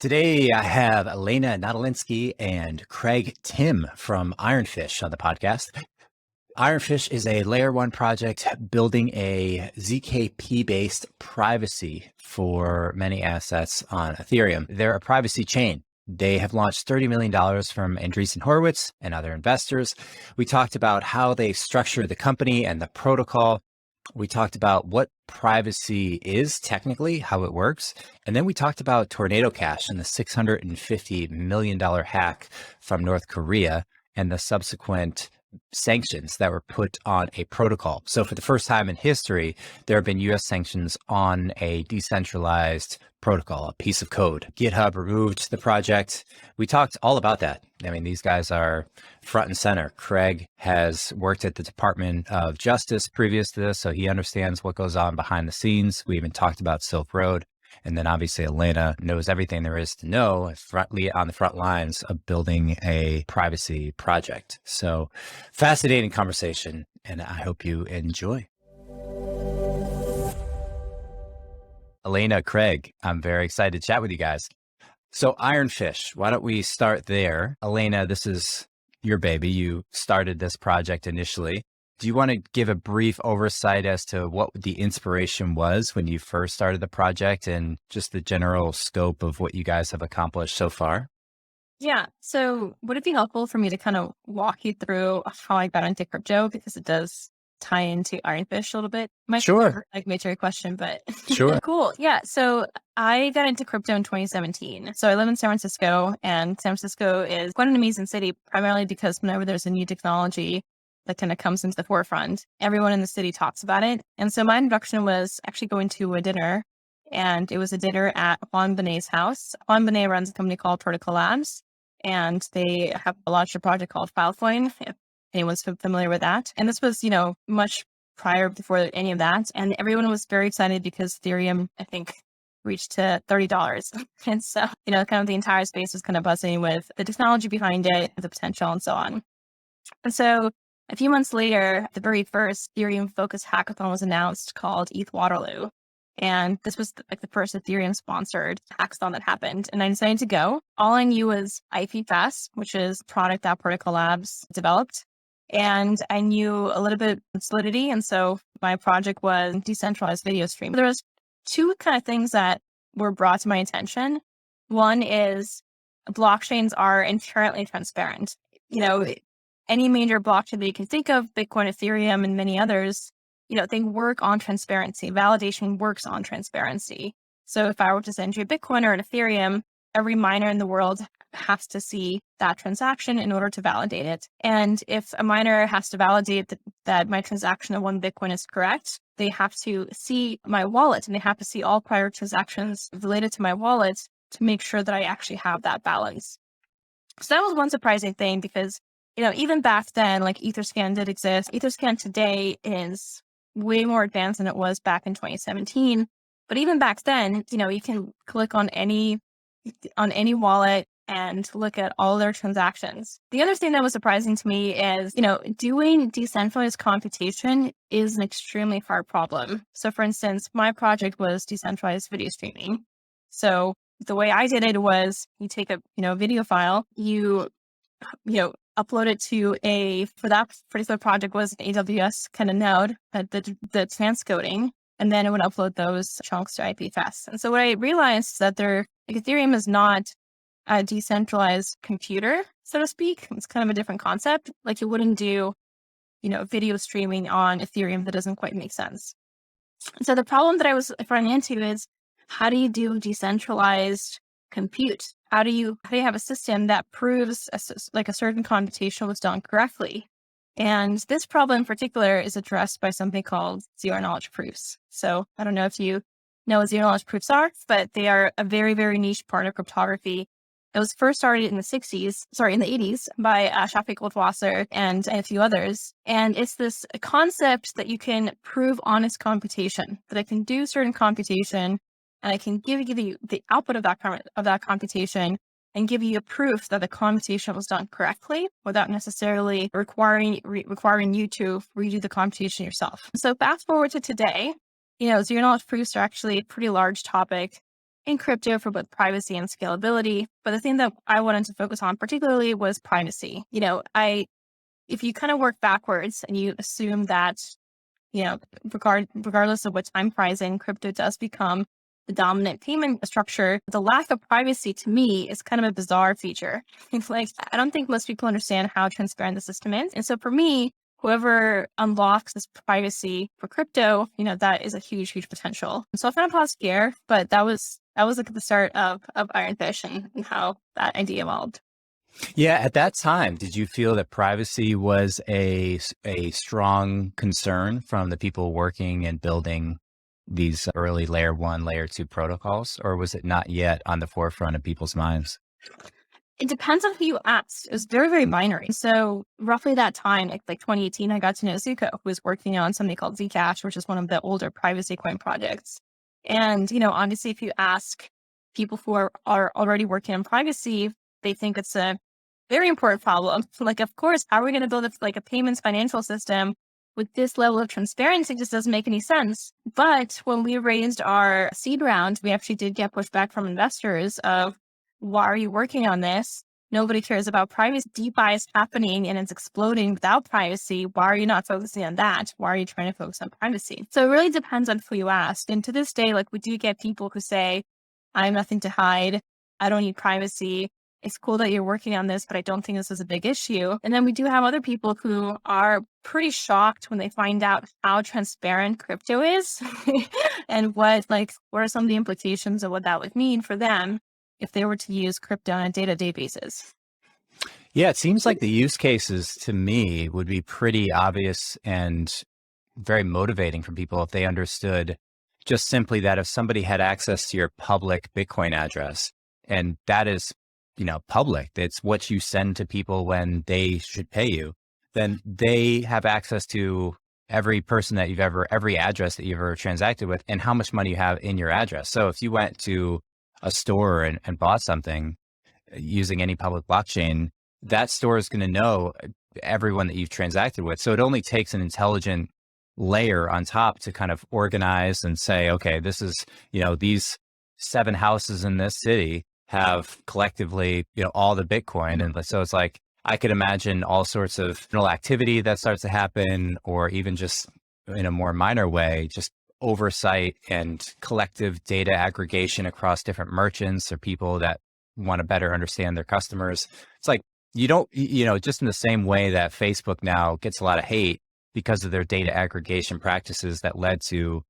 Today, I have Elena Nadolinski and Craig Timm from Ironfish on the podcast. Ironfish is a layer one project building a ZKP-based privacy for many assets on Ethereum. They're a privacy chain. They have launched $30 million from Andreessen Horowitz and other investors. We talked about how they structure the company and the protocol. We talked about what privacy is technically, how it works. And then we talked about Tornado Cash and the $650 million hack from North Korea and the subsequent sanctions that were put on a protocol. So for the first time in history, there have been US sanctions on a decentralized protocol, a piece of code. GitHub removed the project. We talked all about that. I mean, these guys are front and center. Craig has worked at the Department of Justice previous to this, so he understands what goes on behind the scenes. We even talked about Silk Road. And then obviously Elena knows everything there is to know on the front lines of building a privacy project. So fascinating conversation, and I hope you enjoy. Elena, Craig, I'm very excited to chat with you guys. So Ironfish, why don't we start there? Elena, this is your baby. You started this project initially. Do you want to give a brief oversight as to what the inspiration was when you first started the project and just the general scope of what you guys have accomplished so far? Yeah. So would it be helpful for me to kind of walk you through how I got into crypto? Because it does tie into Ironfish a little bit. Might be Sure. like major question, but Sure. cool. Yeah. So I got into crypto in 2017. So I live in San Francisco, and San Francisco is quite an amazing city, primarily because whenever there's a new technology that kind of comes into the forefront, everyone in the city talks about it. And so my introduction was actually going to a dinner, and it was a dinner at Juan Benet's house. Juan Benet runs a company called Protocol Labs, and they have launched a project called Filecoin, if anyone's familiar with that. And this was, much prior before any of that. And everyone was very excited because Ethereum, I think, reached to $30. And so, kind of the entire space was kind of buzzing with the technology behind it, the potential, and so on. And so a few months later, the very first Ethereum-focused hackathon was announced called ETH Waterloo. And this was the first Ethereum-sponsored hackathon that happened. And I decided to go. All I knew was IPFS, which is a product that Protocol Labs developed. And I knew a little bit of Solidity. And so my project was decentralized video stream. There was two kind of things that were brought to my attention. One is blockchains are inherently transparent. Any major blockchain that you can think of, Bitcoin, Ethereum, and many others, they work on transparency. Validation works on transparency. So if I were to send you a Bitcoin or an Ethereum, every miner in the world has to see that transaction in order to validate it. And if a miner has to validate that my transaction of one Bitcoin is correct, they have to see my wallet, and they have to see all prior transactions related to my wallet to make sure that I actually have that balance. So that was one surprising thing because even back then, like Etherscan did exist. Etherscan today is way more advanced than it was back in 2017. But even back then, you can click on any wallet and look at all their transactions. The other thing that was surprising to me is, doing decentralized computation is an extremely hard problem. So for instance, my project was decentralized video streaming. So the way I did it was you take a, video file, you upload it to for that particular project was an AWS kind of node, the transcoding, and then it would upload those chunks to IPFS. And so what I realized is that Ethereum is not a decentralized computer, so to speak. It's kind of a different concept. Like you wouldn't do, video streaming on Ethereum. That doesn't quite make sense. So the problem that I was running into is, how do you do decentralized compute? How do you have a system that proves a certain computation was done correctly? And this problem in particular is addressed by something called zero knowledge proofs. So I don't know if you know what zero knowledge proofs are, but they are a very, very niche part of cryptography. It was first started in the 80s by Shafi Goldwasser and a few others. And it's this concept that you can prove honest computation, that I can do certain computation and I can give you the output of that computation and give you a proof that the computation was done correctly without necessarily requiring you to redo the computation yourself. So fast forward to today, zero knowledge proofs are actually a pretty large topic. in crypto for both privacy and scalability. But the thing that I wanted to focus on particularly was privacy. If you kind of work backwards and you assume that, regardless of what time horizon, crypto does become the dominant payment structure, the lack of privacy to me is kind of a bizarre feature. It's like, I don't think most people understand how transparent the system is. And so for me, whoever unlocks this privacy for crypto, that is a huge, huge potential. And so I kind of paused here, but that was like the start of Ironfish and how that idea evolved. Yeah, at that time, did you feel that privacy was a strong concern from the people working and building these early layer 1, layer 2 protocols, or was it not yet on the forefront of people's minds? It depends on who you ask. It was very, very binary. So roughly that time, like 2018, I got to know Zuko, who was working on something called Zcash, which is one of the older privacy coin projects. And, honestly, if you ask people who are already working on privacy, they think it's a very important problem. So, of course, how are we going to build a payments financial system with this level of transparency? Just doesn't make any sense. But when we raised our seed round, we actually did get pushback from investors of, why are you working on this? Nobody cares about privacy. DeFi is happening and it's exploding without privacy. Why are you not focusing on that? Why are you trying to focus on privacy? So it really depends on who you ask. And to this day, we do get people who say, I have nothing to hide. I don't need privacy. It's cool that you're working on this, but I don't think this is a big issue. And then we do have other people who are pretty shocked when they find out how transparent crypto is and what are some of the implications of what that would mean for them if they were to use crypto on a day-to-day basis. Yeah, it seems like the use cases to me would be pretty obvious and very motivating for people if they understood just simply that if somebody had access to your public Bitcoin address, and that is, public, it's what you send to people when they should pay you, then they have access to every person that every address that you've ever transacted with and how much money you have in your address. So if you went to a store and bought something using any public blockchain, that store is going to know everyone that you've transacted with. So it only takes an intelligent layer on top to kind of organize and say, okay, this is, these 7 houses in this city have collectively, all the Bitcoin. And so it's like, I could imagine all sorts of activity that starts to happen, or even just in a more minor way, just oversight and collective data aggregation across different merchants or people that want to better understand their customers. It's like, just in the same way that Facebook now gets a lot of hate because of their data aggregation practices that led to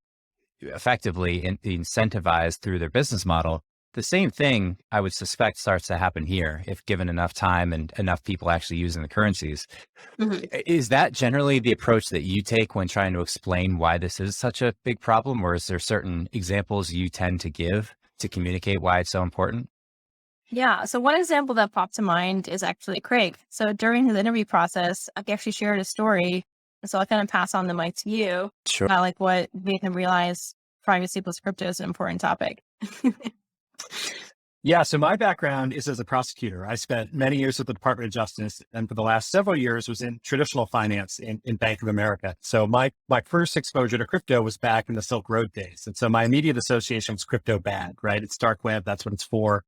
effectively incentivized through their business model. The same thing, I would suspect, starts to happen here if given enough time and enough people actually using the currencies. Mm-hmm. Is that generally the approach that you take when trying to explain why this is such a big problem, or is there certain examples you tend to give to communicate why it's so important? Yeah. So one example that popped to mind is actually Craig. So during his interview process, I actually shared a story. So I kind of pass on the mic to you. Sure. About what made him realize privacy plus crypto is an important topic. Yeah, so my background is as a prosecutor. I spent many years with the Department of Justice, and for the last several years was in traditional finance in Bank of America. So my first exposure to crypto was back in the Silk Road days. And so my immediate association was crypto bad, right? It's dark web, that's what it's for.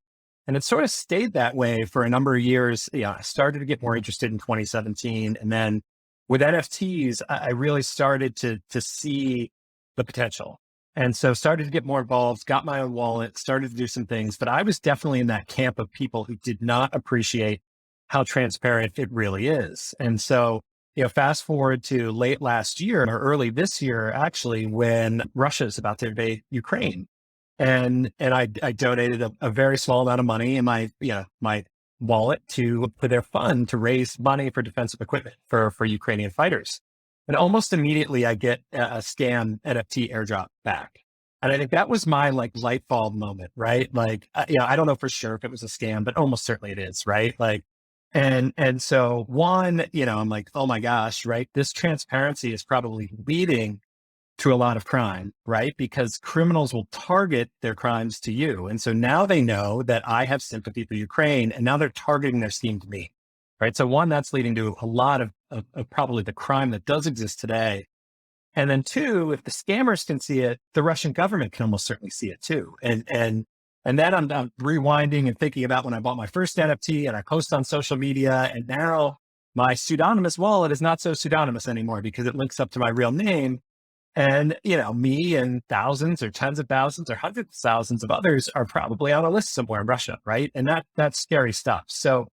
And it sort of stayed that way for a number of years. I started to get more interested in 2017. And then with NFTs, I really started to see the potential. And so started to get more involved, got my own wallet, started to do some things, but I was definitely in that camp of people who did not appreciate how transparent it really is. And so, fast forward to late last year or early this year, actually, when Russia is about to invade Ukraine. And I donated a very small amount of money in my wallet for their fund to raise money for defensive equipment for Ukrainian fighters. And almost immediately I get a scam NFT airdrop back. And I think that was my light bulb moment, right? I don't know for sure if it was a scam, but almost certainly it is, right? And so one, I'm like, oh my gosh, right? This transparency is probably leading to a lot of crime, right? Because criminals will target their crimes to you. And so now they know that I have sympathy for Ukraine, and now they're targeting their scheme to me, right? So one, that's leading to a lot of probably the crime that does exist today. And then two, if the scammers can see it, the Russian government can almost certainly see it too. And And then I'm rewinding and thinking about when I bought my first NFT and I post on social media, and now my pseudonymous wallet is not so pseudonymous anymore because it links up to my real name. And, me and thousands or tens of thousands or hundreds of thousands of others are probably on a list somewhere in Russia, right? And that's scary stuff. So,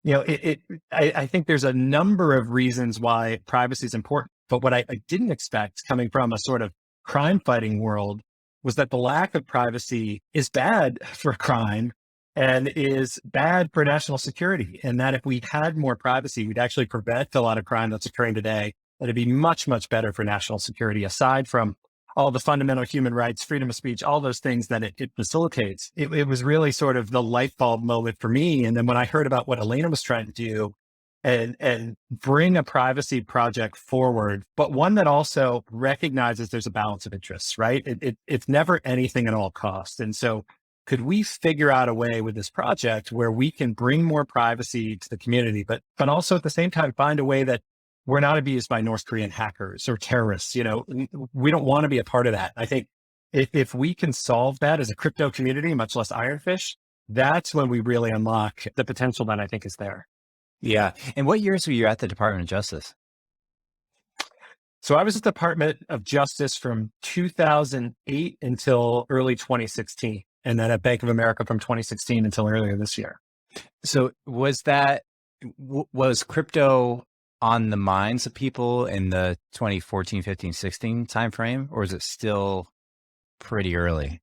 I think there's a number of reasons why privacy is important. But what I didn't expect coming from a sort of crime fighting world was that the lack of privacy is bad for crime and is bad for national security. And that if we had more privacy, we'd actually prevent a lot of crime that's occurring today. It'd be much, much better for national security, aside from all the fundamental human rights, freedom of speech, all those things that it facilitates. It was really sort of the light bulb moment for me. And then when I heard about what Elena was trying to do and bring a privacy project forward, but one that also recognizes there's a balance of interests, right? It's never anything at all costs. And so could we figure out a way with this project where we can bring more privacy to the community, but also at the same time find a way that we're not abused by North Korean hackers or terrorists? We don't want to be a part of that. I think if we can solve that as a crypto community, much less Ironfish, that's when we really unlock the potential that I think is there. Yeah. And what years were you at the Department of Justice? So I was at the Department of Justice from 2008 until early 2016, and then at Bank of America from 2016 until earlier this year. So was crypto on the minds of people in the 2014, 15, 16 timeframe, or is it still pretty early?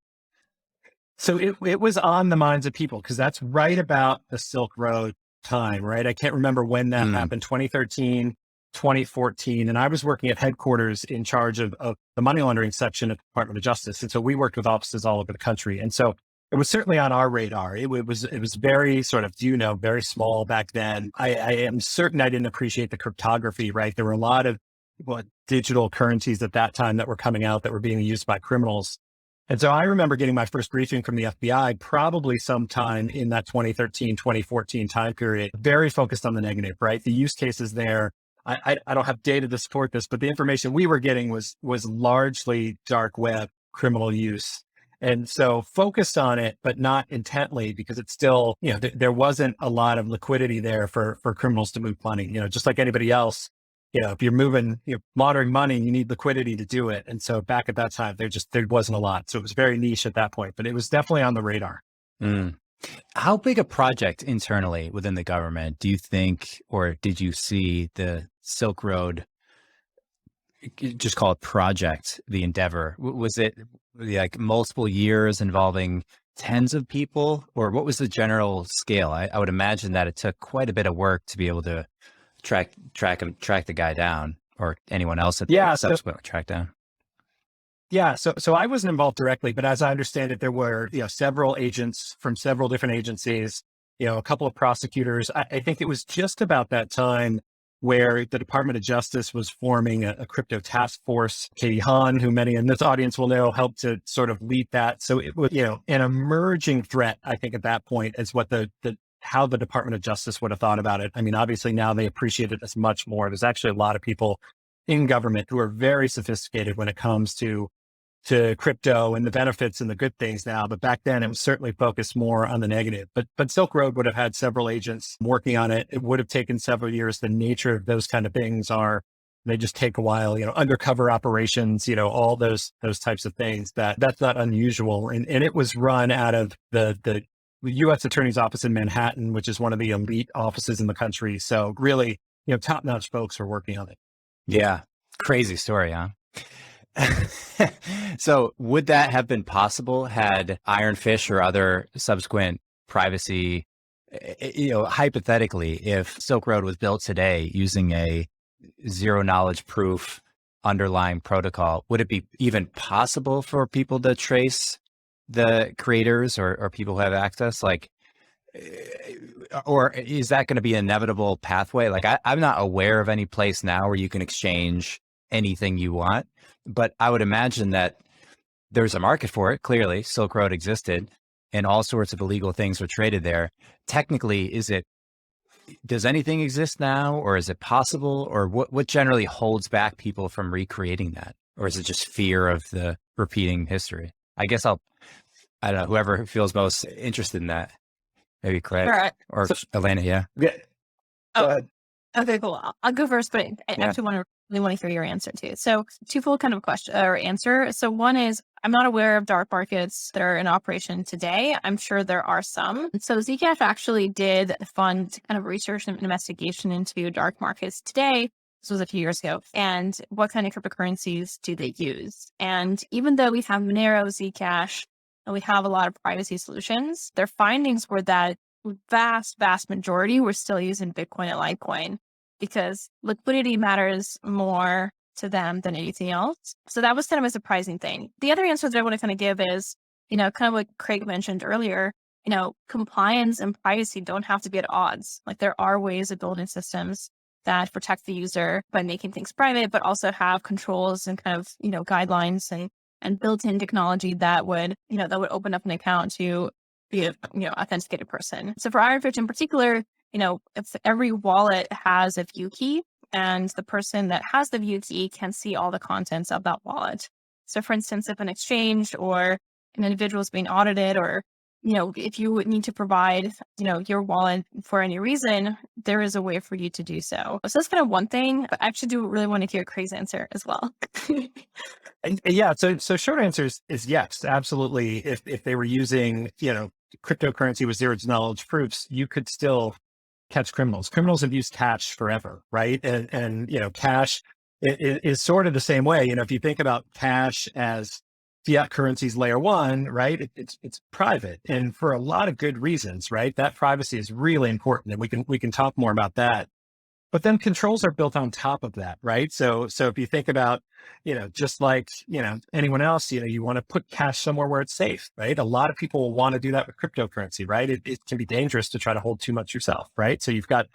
So it was on the minds of people because that's right about the Silk Road time, right? I can't remember when that happened, 2013, 2014. And I was working at headquarters in charge of the money laundering section at the Department of Justice. And so we worked with offices all over the country. And so it was certainly on our radar. It was very sort of, very small back then. I am certain I didn't appreciate the cryptography, right? There were a lot of digital currencies at that time that were coming out that were being used by criminals. And so I remember getting my first briefing from the FBI probably sometime in that 2013, 2014 time period, very focused on the negative, right? The use cases there. I don't have data to support this, but the information we were getting was largely dark web criminal use. And so focused on it, but not intently, because it's still, there wasn't a lot of liquidity there for criminals to move money, just like anybody else. If you're laundering money, you need liquidity to do it. And so back at that time, there wasn't a lot. So it was very niche at that point, but it was definitely on the radar. How big a project internally within the government do you think, or did you see the Silk Road, just call it project, the endeavor? Was it like multiple years involving tens of people, or what was the general scale? I would imagine that it took quite a bit of work to be able to track the guy down, or anyone else that subsequently tracked down. Yeah. So I wasn't involved directly, but as I understand it, there were, several agents from several different agencies, a couple of prosecutors. I think it was just about that time where the Department of Justice was forming a crypto task force. Katie Hahn, who many in this audience will know, helped to sort of lead that. So it was, an emerging threat, I think, at that point, is what how the Department of Justice would have thought about it. I mean, obviously now they appreciate it as much more. There's actually a lot of people in government who are very sophisticated when it comes to crypto and the benefits and the good things now. But back then it was certainly focused more on the negative. But Silk Road would have had several agents working on it. It would have taken several years. The nature of those kind of things they just take a while, undercover operations, all those types of things that's not unusual. And it was run out of the U.S. Attorney's Office in Manhattan, which is one of the elite offices in the country. So really, top-notch folks are working on it. Yeah. Crazy story, huh? So would that have been possible had Ironfish or other subsequent privacy, hypothetically, if Silk Road was built today using a zero knowledge proof underlying protocol, would it be even possible for people to trace the creators or people who have access? Or is that going to be an inevitable pathway? I'm not aware of any place now where you can exchange anything you want, but I would imagine that there's a market for it. Clearly, Silk Road existed and all sorts of illegal things were traded there. Technically, does anything exist now, or is it possible, or what generally holds back people from recreating that? Or is it just fear of the repeating history? I guess I'll I don't know, whoever feels most interested in that, maybe Craig or Elena. Yeah. Yeah. Go ahead. Okay, cool. I'll go first, but I actually really want to hear your answer too. So twofold kind of question or answer. So one is, I'm not aware of dark markets that are in operation today. I'm sure there are some. So Zcash actually did fund kind of research and investigation into dark markets today. This was a few years ago. And what kind of cryptocurrencies do they use? And even though we have Monero, Zcash, and we have a lot of privacy solutions, their findings were that vast majority were still using Bitcoin and Litecoin because liquidity matters more to them than anything else. So that was kind of a surprising thing. The other answer that I want to kind of give is, kind of what Craig mentioned earlier, compliance and privacy don't have to be at odds. Like there are ways of building systems that protect the user by making things private, but also have controls and kind of, guidelines and built-in technology that would open up an account to be a authenticated person. So for Ironfish in particular, if every wallet has a view key and the person that has the view key can see all the contents of that wallet. So for instance, if an exchange or an individual is being audited or, if you need to provide, your wallet for any reason, there is a way for you to do so. So that's kind of one thing, but I actually do really want to hear Craig's answer as well. Yeah. So short answer is yes, absolutely. If they were using, cryptocurrency with zero knowledge proofs, you could still catch criminals. Criminals have used cash forever, right? And cash is sort of the same way. If you think about cash as fiat currencies layer one, right? It's private, and for a lot of good reasons, right? That privacy is really important, and we can talk more about that. But then controls are built on top of that, right? So if you think about, just like, anyone else, you want to put cash somewhere where it's safe, right? A lot of people will want to do that with cryptocurrency, right? It can be dangerous to try to hold too much yourself, right? So you've got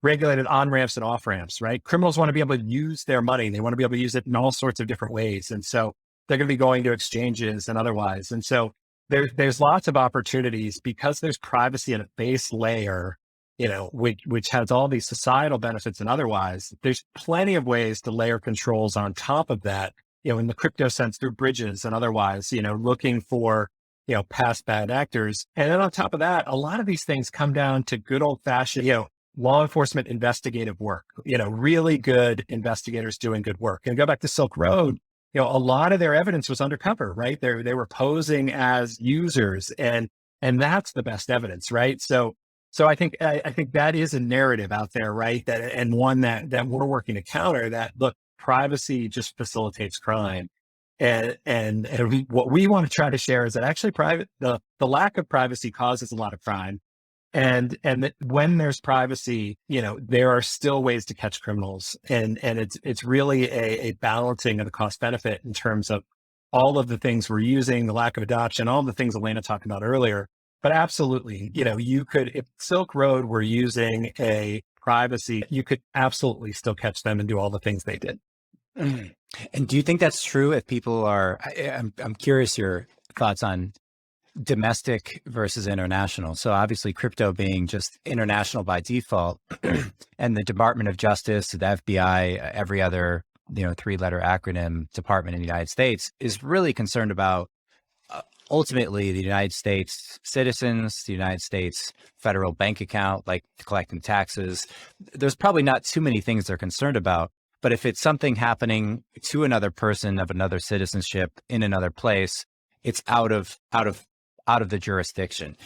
regulated on-ramps and off-ramps, right? Criminals want to be able to use their money. They want to be able to use it in all sorts of different ways. And so they're going to be going to exchanges and otherwise. And so there's lots of opportunities because there's privacy at a base layer, which has all these societal benefits and otherwise. There's plenty of ways to layer controls on top of that, in the crypto sense through bridges and otherwise, looking for, past bad actors. And then on top of that, a lot of these things come down to good old fashioned, law enforcement investigative work, really good investigators doing good work. And go back to Silk Road, a lot of their evidence was undercover, right? They were posing as users and that's the best evidence, right? So I think that is a narrative out there, right? That, and one that we're working to counter, that look, privacy just facilitates crime. And what we want to try to share is that actually the lack of privacy causes a lot of crime. And that when there's privacy, there are still ways to catch criminals. And it's really a balancing of the cost benefit in terms of all of the things we're using, the lack of adoption, all the things Elena talked about earlier. But absolutely, you could, if Silk Road were using a privacy, you could absolutely still catch them and do all the things they did. Mm. And do you think that's true if people are, I'm curious your thoughts on domestic versus international. So obviously crypto being just international by default and the Department of Justice, the FBI, every other, 3-letter acronym department in the United States is really concerned about ultimately the United States citizens, the United States federal bank account, like collecting taxes. There's probably not too many things they're concerned about, but if it's something happening to another person of another citizenship in another place, it's out of the jurisdiction.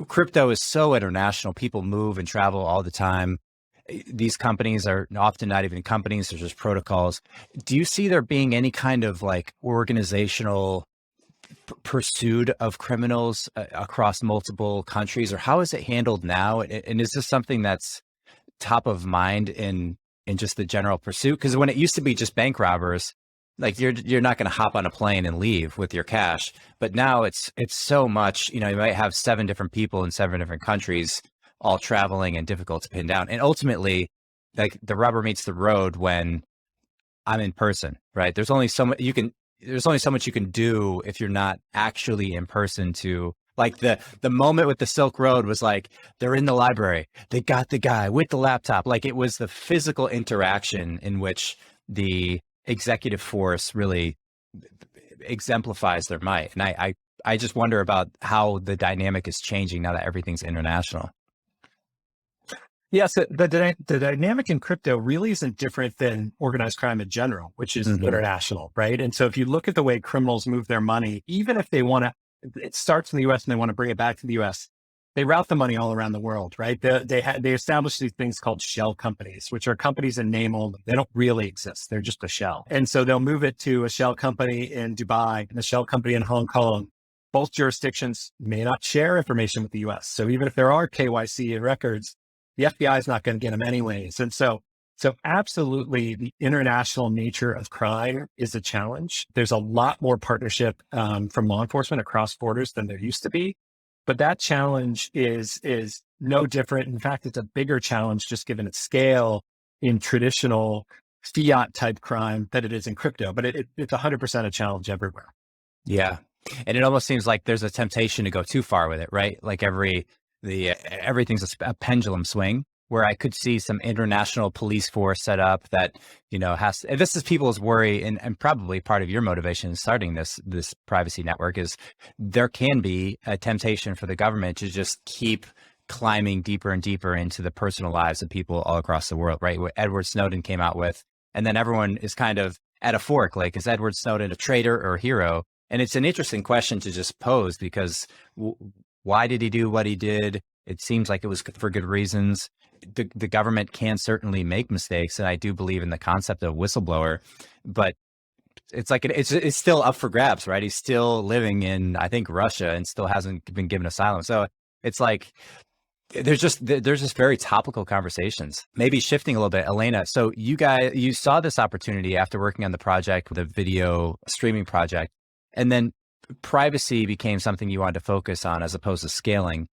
Crypto is so international. People move and travel all the time. These companies are often not even companies, they're just protocols. Do you see there being any kind of like organizational pursuit of criminals across multiple countries, or how is it handled now? And is this something that's top of mind in just the general pursuit? Because when it used to be just bank robbers, like you're not going to hop on a plane and leave with your cash, but now it's so much, you might have 7 different people in 7 different countries, all traveling and difficult to pin down. And ultimately, like the rubber meets the road when I'm in person, right? There's only so much you can do if you're not actually in person to, like the moment with the Silk Road was like, they're in the library, they got the guy with the laptop. Like it was the physical interaction in which the executive force really exemplifies their might. And I just wonder about how the dynamic is changing now that everything's international. Yeah, so the dynamic in crypto really isn't different than organized crime in general, which is international, right? And so if you look at the way criminals move their money, even if they want to, it starts in the US and they want to bring it back to the US, they route the money all around the world, right? They establish these things called shell companies, which are companies in name only. They don't really exist. They're just a shell. And so they'll move it to a shell company in Dubai and a shell company in Hong Kong. Both jurisdictions may not share information with the US. So even if there are KYC records, the FBI is not going to get them anyways. And so absolutely the international nature of crime is a challenge. There's a lot more partnership from law enforcement across borders than there used to be. But that challenge is no different. In fact, it's a bigger challenge just given its scale in traditional fiat type crime than it is in crypto. But it's 100% a challenge everywhere. Yeah. And it almost seems like there's a temptation to go too far with it, right? Like everything's a pendulum swing, where I could see some international police force set up that, this is people's worry, and probably part of your motivation in starting this privacy network is there can be a temptation for the government to just keep climbing deeper and deeper into the personal lives of people all across the world, right? What Edward Snowden came out with, and then everyone is kind of at a fork, like, is Edward Snowden a traitor or a hero? And it's an interesting question to just pose, because why did he do what he did? It seems like it was for good reasons. The government can certainly make mistakes, and I do believe in the concept of whistleblower, but it's like it's still up for grabs, right? He's still living in, I think, Russia, and still hasn't been given asylum. So it's like there's just very topical conversations. Maybe shifting a little bit, Elena. So you saw this opportunity after working on the project, the video streaming project, and then privacy became something you wanted to focus on as opposed to scaling.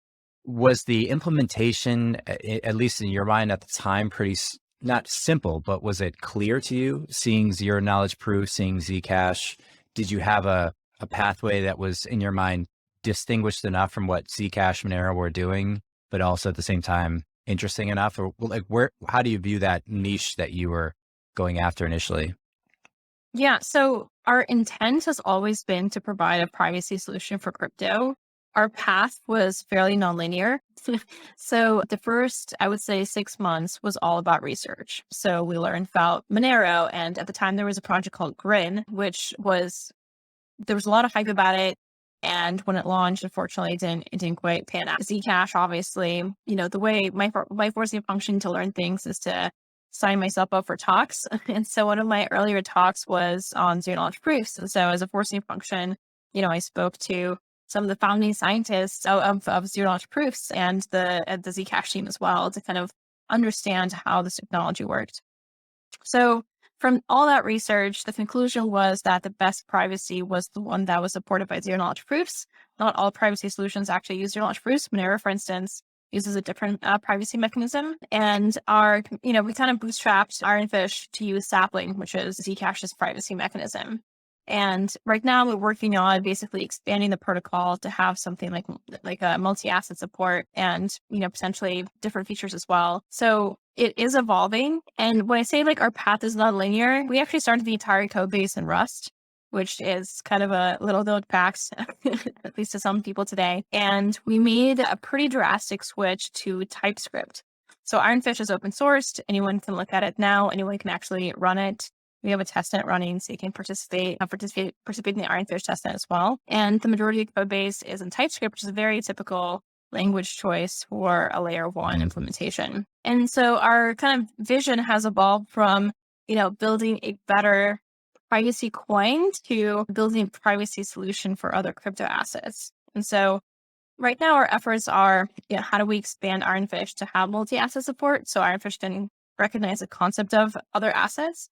Was the implementation, at least in your mind at the time, pretty not simple, but was it clear to you, seeing zero knowledge proof, seeing Zcash? Did you have a pathway that was in your mind distinguished enough from what Zcash and Monero were doing, but also at the same time interesting enough? Or like, how do you view that niche that you were going after initially? Yeah, so our intent has always been to provide a privacy solution for crypto. Our path was fairly nonlinear. So the first, I would say, 6 months was all about research. So we learned about Monero, and at the time there was a project called Grin, there was a lot of hype about it. And when it launched, unfortunately, it didn't quite pan out. Zcash, obviously, the way my forcing function to learn things is to sign myself up for talks. And so one of my earlier talks was on zero knowledge proofs. And so as a forcing function, I spoke to some of the founding scientists of zero knowledge proofs and the Zcash team as well, to kind of understand how this technology worked. So from all that research, the conclusion was that the best privacy was the one that was supported by zero knowledge proofs. Not all privacy solutions actually use zero knowledge proofs. Monero, for instance, uses a different privacy mechanism. And we kind of bootstrapped Ironfish to use Sapling, which is Zcash's privacy mechanism. And right now we're working on basically expanding the protocol to have something like a multi-asset support and, potentially different features as well. So it is evolving. And when I say like our path is not linear, we actually started the entire code base in Rust, which is kind of a little known fact, at least to some people today. And we made a pretty drastic switch to TypeScript. So Ironfish is open sourced. Anyone can look at it now. Anyone can actually run it. We have a testnet running, so you can participate in the Ironfish testnet as well. And the majority of the code base is in TypeScript, which is a very typical language choice for a layer 1 implementation. And so our kind of vision has evolved from, building a better privacy coin to building a privacy solution for other crypto assets. And so right now our efforts are, how do we expand Ironfish to have multi-asset support so Ironfish can recognize the concept of other assets?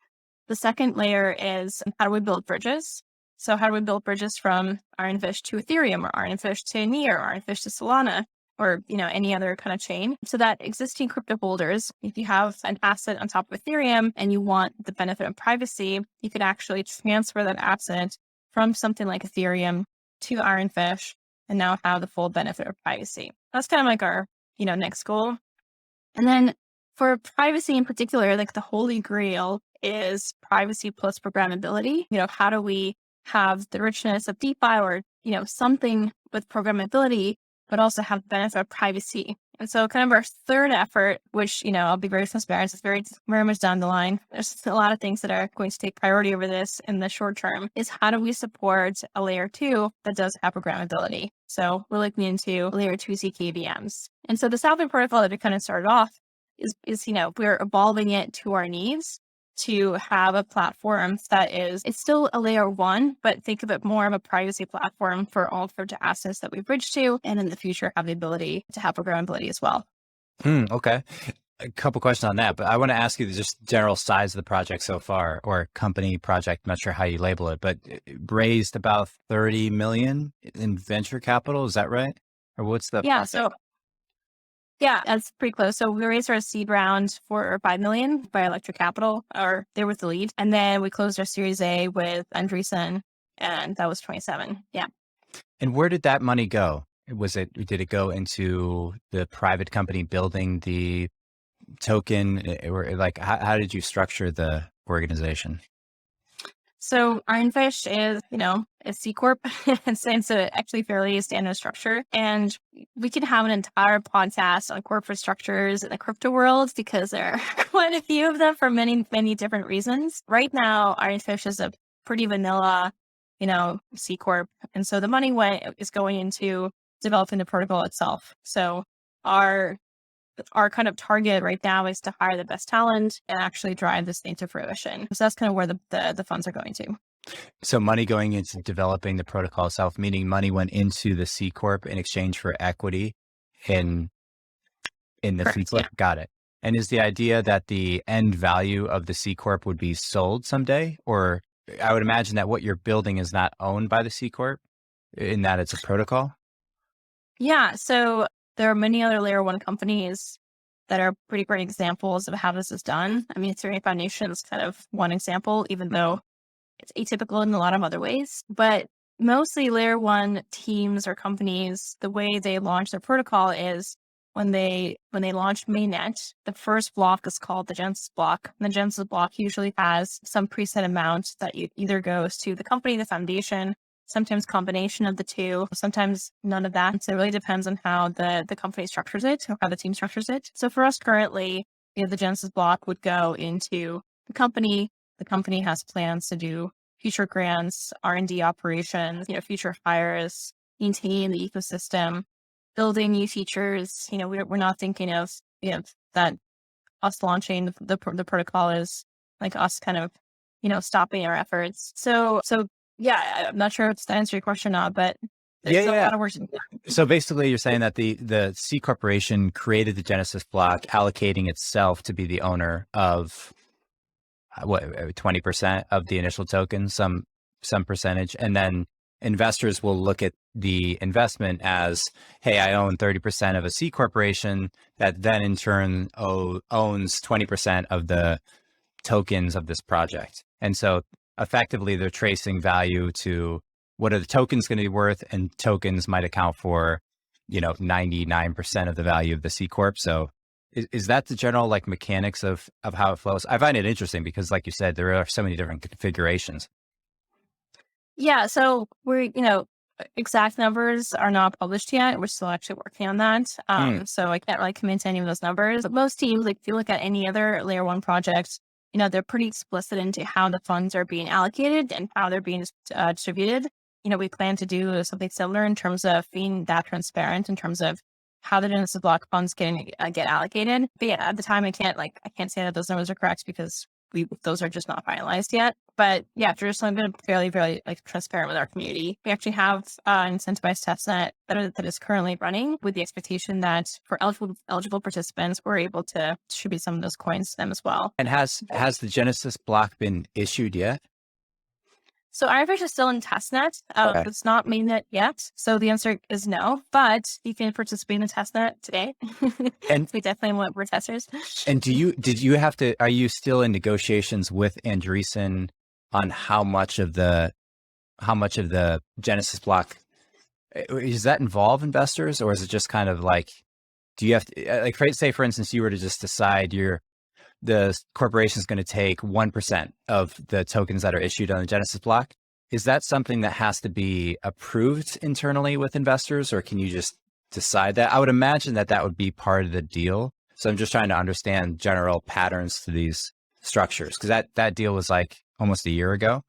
The second layer is, how do we build bridges? So how do we build bridges from Ironfish to Ethereum, or Ironfish to Near, or Ironfish to Solana, or any other kind of chain, so that existing crypto holders, if you have an asset on top of Ethereum and you want the benefit of privacy, you could actually transfer that asset from something like Ethereum to Ironfish and now have the full benefit of privacy. That's kind of like our next goal. And then for privacy in particular, like the holy grail is privacy plus programmability. How do we have the richness of DeFi or something with programmability, but also have the benefit of privacy. And so kind of our third effort, which, I'll be very transparent, is very, very much down the line. There's a lot of things that are going to take priority over this in the short term, is how do we support a layer 2 that does have programmability? So we're looking into layer 2 ZKVMs. And so the Southern protocol that we kind of started off is we're evolving it to our needs to have a platform that it's still a layer 1, but think of it more of a privacy platform for all crypto assets that we bridge to, and in the future have the ability to have programmability as well. Okay. A couple questions on that, but I want to ask you just general size of the project so far, or company project, I'm not sure how you label it, but it raised about 30 million in venture capital. Is that right? Or what's the project? Yeah, that's pretty close. So we raised our seed round for $5 million by Electric Capital, or they were the lead. And then we closed our Series A with FinCEN, and that was 27. Yeah. And where did that money go? Did it go into the private company building the token, or like how did you structure the organization? So Ironfish is, a C Corp. It's actually fairly standard structure. And we can have an entire podcast on corporate structures in the crypto world because there are quite a few of them for many, many different reasons. Right now, Ironfish is a pretty vanilla, C Corp. And so the money is going into developing the protocol itself. So our kind of target right now is to hire the best talent and actually drive this thing to fruition. So that's kind of where the funds are going to. So money going into developing the protocol itself, meaning money went into the C Corp in exchange for equity in the Correct, C Corp? yeah. Got it. And is the idea that the end value of the C Corp would be sold someday? Or I would imagine that what you're building is not owned by the C Corp, in that it's a protocol? Yeah, so there are many other layer 1 companies that are pretty great examples of how this is done. I mean, Ethereum Foundation is kind of one example, even though it's atypical in a lot of other ways. But mostly layer 1 teams or companies, the way they launch their protocol is when they launch mainnet, the first block is called the Genesis block. And the Genesis block usually has some preset amount that either goes to the company, the foundation, sometimes combination of the two, sometimes none of that. So it really depends on how the company structures it or how the team structures it. So for us currently, the Genesis block would go into the company. The company has plans to do future grants, R&D operations, future hires, maintain the ecosystem, building new features. We're not thinking of that us launching the protocol is like us kind of stopping our efforts. So yeah, I'm not sure if that answers your question or not, but there's a lot of work to do. So basically you're saying that the C Corporation created the Genesis block, allocating itself to be the owner of 20% of the initial token, some percentage, and then investors will look at the investment as, hey, I own 30% of a C Corporation that then in turn owns 20% of the tokens of this project. And so effectively they're tracing value to what are the tokens going to be worth, and tokens might account for, 99% of the value of the C Corp. So is that the general mechanics of how it flows? I find it interesting because like you said, there are so many different configurations. Yeah. So we're, exact numbers are not published yet. We're still actually working on that. So I can't really commit to any of those numbers. But most teams, if you look at any other layer 1 project, they're pretty explicit into how the funds are being allocated and how they're being distributed. We plan to do something similar in terms of being that transparent in terms of how the Genesis block funds get allocated. But yeah, at the time, I can't say that those numbers are correct because those are just not finalized yet. But yeah, traditionally, I've been fairly, very transparent with our community. We actually have an incentivized testnet that is currently running with the expectation that for eligible participants, we're able to distribute some of those coins to them as well. And has the Genesis block been issued yet? So Ironfish is still in testnet. Okay. It's not mainnet yet. So the answer is no, but you can participate in the testnet today. And we definitely want more testers. And are you still in negotiations with Andreessen on how much of the Genesis block, does that involve investors, or is it just kind of do you have to, say for instance, you were to just decide the corporation is going to take 1% of the tokens that are issued on the Genesis block? Is that something that has to be approved internally with investors, or can you just decide that? I would imagine that that would be part of the deal. So I'm just trying to understand general patterns to these structures, because that deal was like almost a year ago.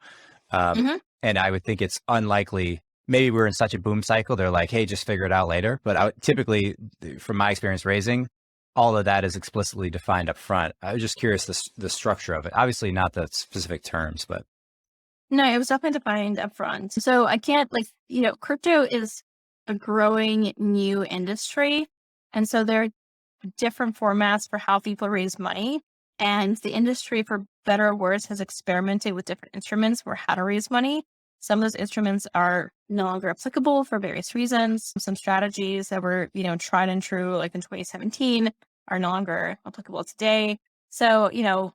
And I would think it's unlikely. Maybe we're in such a boom cycle. They're like, hey, just figure it out later. But typically, from my experience raising, all of that is explicitly defined up front. I was just curious the structure of it. Obviously not the specific terms, but. No, it was definitely defined up front. So I can't crypto is a growing new industry. And so there are different formats for how people raise money. And the industry, for better or worse, has experimented with different instruments for how to raise money. Some of those instruments are no longer applicable for various reasons. Some strategies that were, tried and true, like in 2017, are no longer applicable today. So,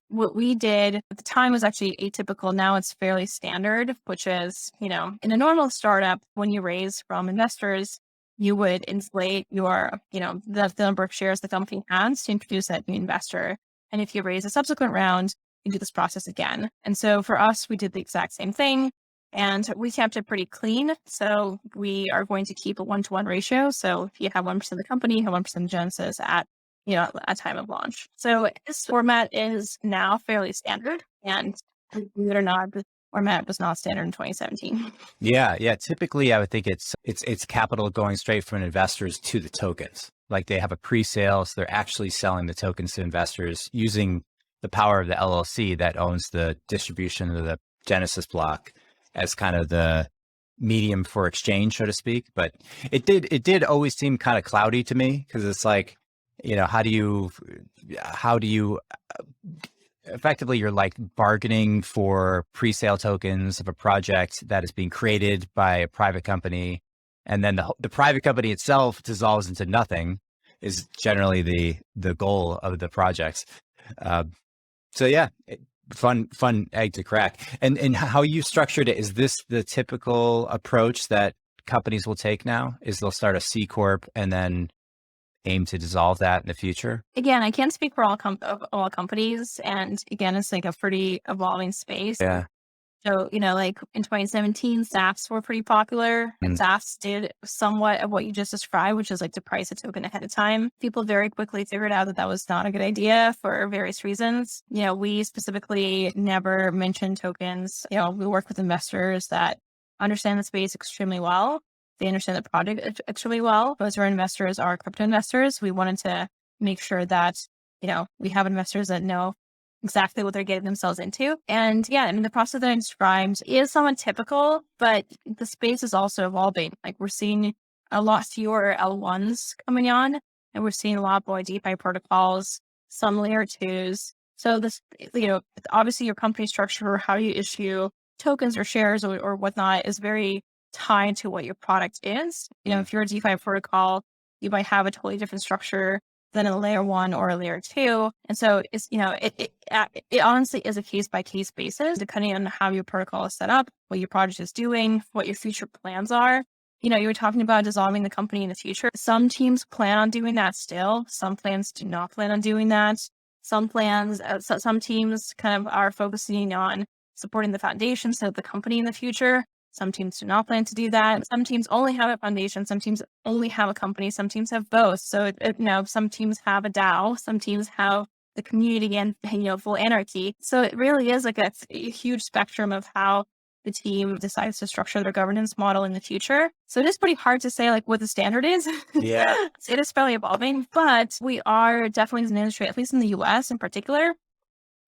what we did at the time was actually atypical. Now it's fairly standard, which is, in a normal startup, when you raise from investors, you would inflate your, the number of shares the company has to introduce that new investor. And if you raise a subsequent round, you do this process again. And so for us, we did the exact same thing. And we kept it pretty clean. So we are going to keep a 1-to-1 ratio. So if you have 1% of the company, you have 1% of Genesis at time of launch. So this format is now fairly standard. And believe it or not, the format was not standard in 2017. Yeah. Typically, I would think it's capital going straight from investors to the tokens. Like they have a pre-sale, so they're actually selling the tokens to investors using the power of the LLC that owns the distribution of the Genesis block as kind of the medium for exchange, so to speak. But it did always seem kind of cloudy to me, because it's like, how do you effectively, you're like bargaining for pre-sale tokens of a project that is being created by a private company. And then the private company itself dissolves into nothing is generally the goal of the projects. So yeah, fun egg to crack. And how you structured it, is this the typical approach that companies will take now? Is they'll start a C Corp and then aim to dissolve that in the future? Again, I can't speak for all companies. And again, it's like a pretty evolving space. Yeah. So, like in 2017, SAFs were pretty popular, and SAFs did somewhat of what you just described, which is like to price a token ahead of time. People very quickly figured out that was not a good idea for various reasons. We specifically never mentioned tokens. We work with investors that understand the space extremely well. They understand the project extremely well. Those are investors, are crypto investors. We wanted to make sure that, we have investors that know exactly what they're getting themselves into. And yeah, the process that I described is somewhat typical, but the space is also evolving. Like we're seeing a lot fewer L1s coming on, and we're seeing a lot more DeFi protocols, some layer 2s. So this, obviously your company structure or how you issue tokens or shares or whatnot is very tied to what your product is. If you're a DeFi protocol, you might have a totally different structure than a layer 1 or a layer 2. And so it's, it honestly is a case by case basis, depending on how your protocol is set up, what your project is doing, what your future plans are. You were talking about dissolving the company in the future. Some teams plan on doing that still. Some plans do not plan on doing that. Some teams kind of are focusing on supporting the foundations of the company in the future. Some teams do not plan to do that. Some teams only have a foundation. Some teams only have a company. Some teams have both. So, some teams have a DAO. Some teams have the community and, full anarchy. So it really is like a huge spectrum of how the team decides to structure their governance model in the future. So it is pretty hard to say like what the standard is. Yeah. It is fairly evolving, but we are definitely as an industry, at least in the US in particular,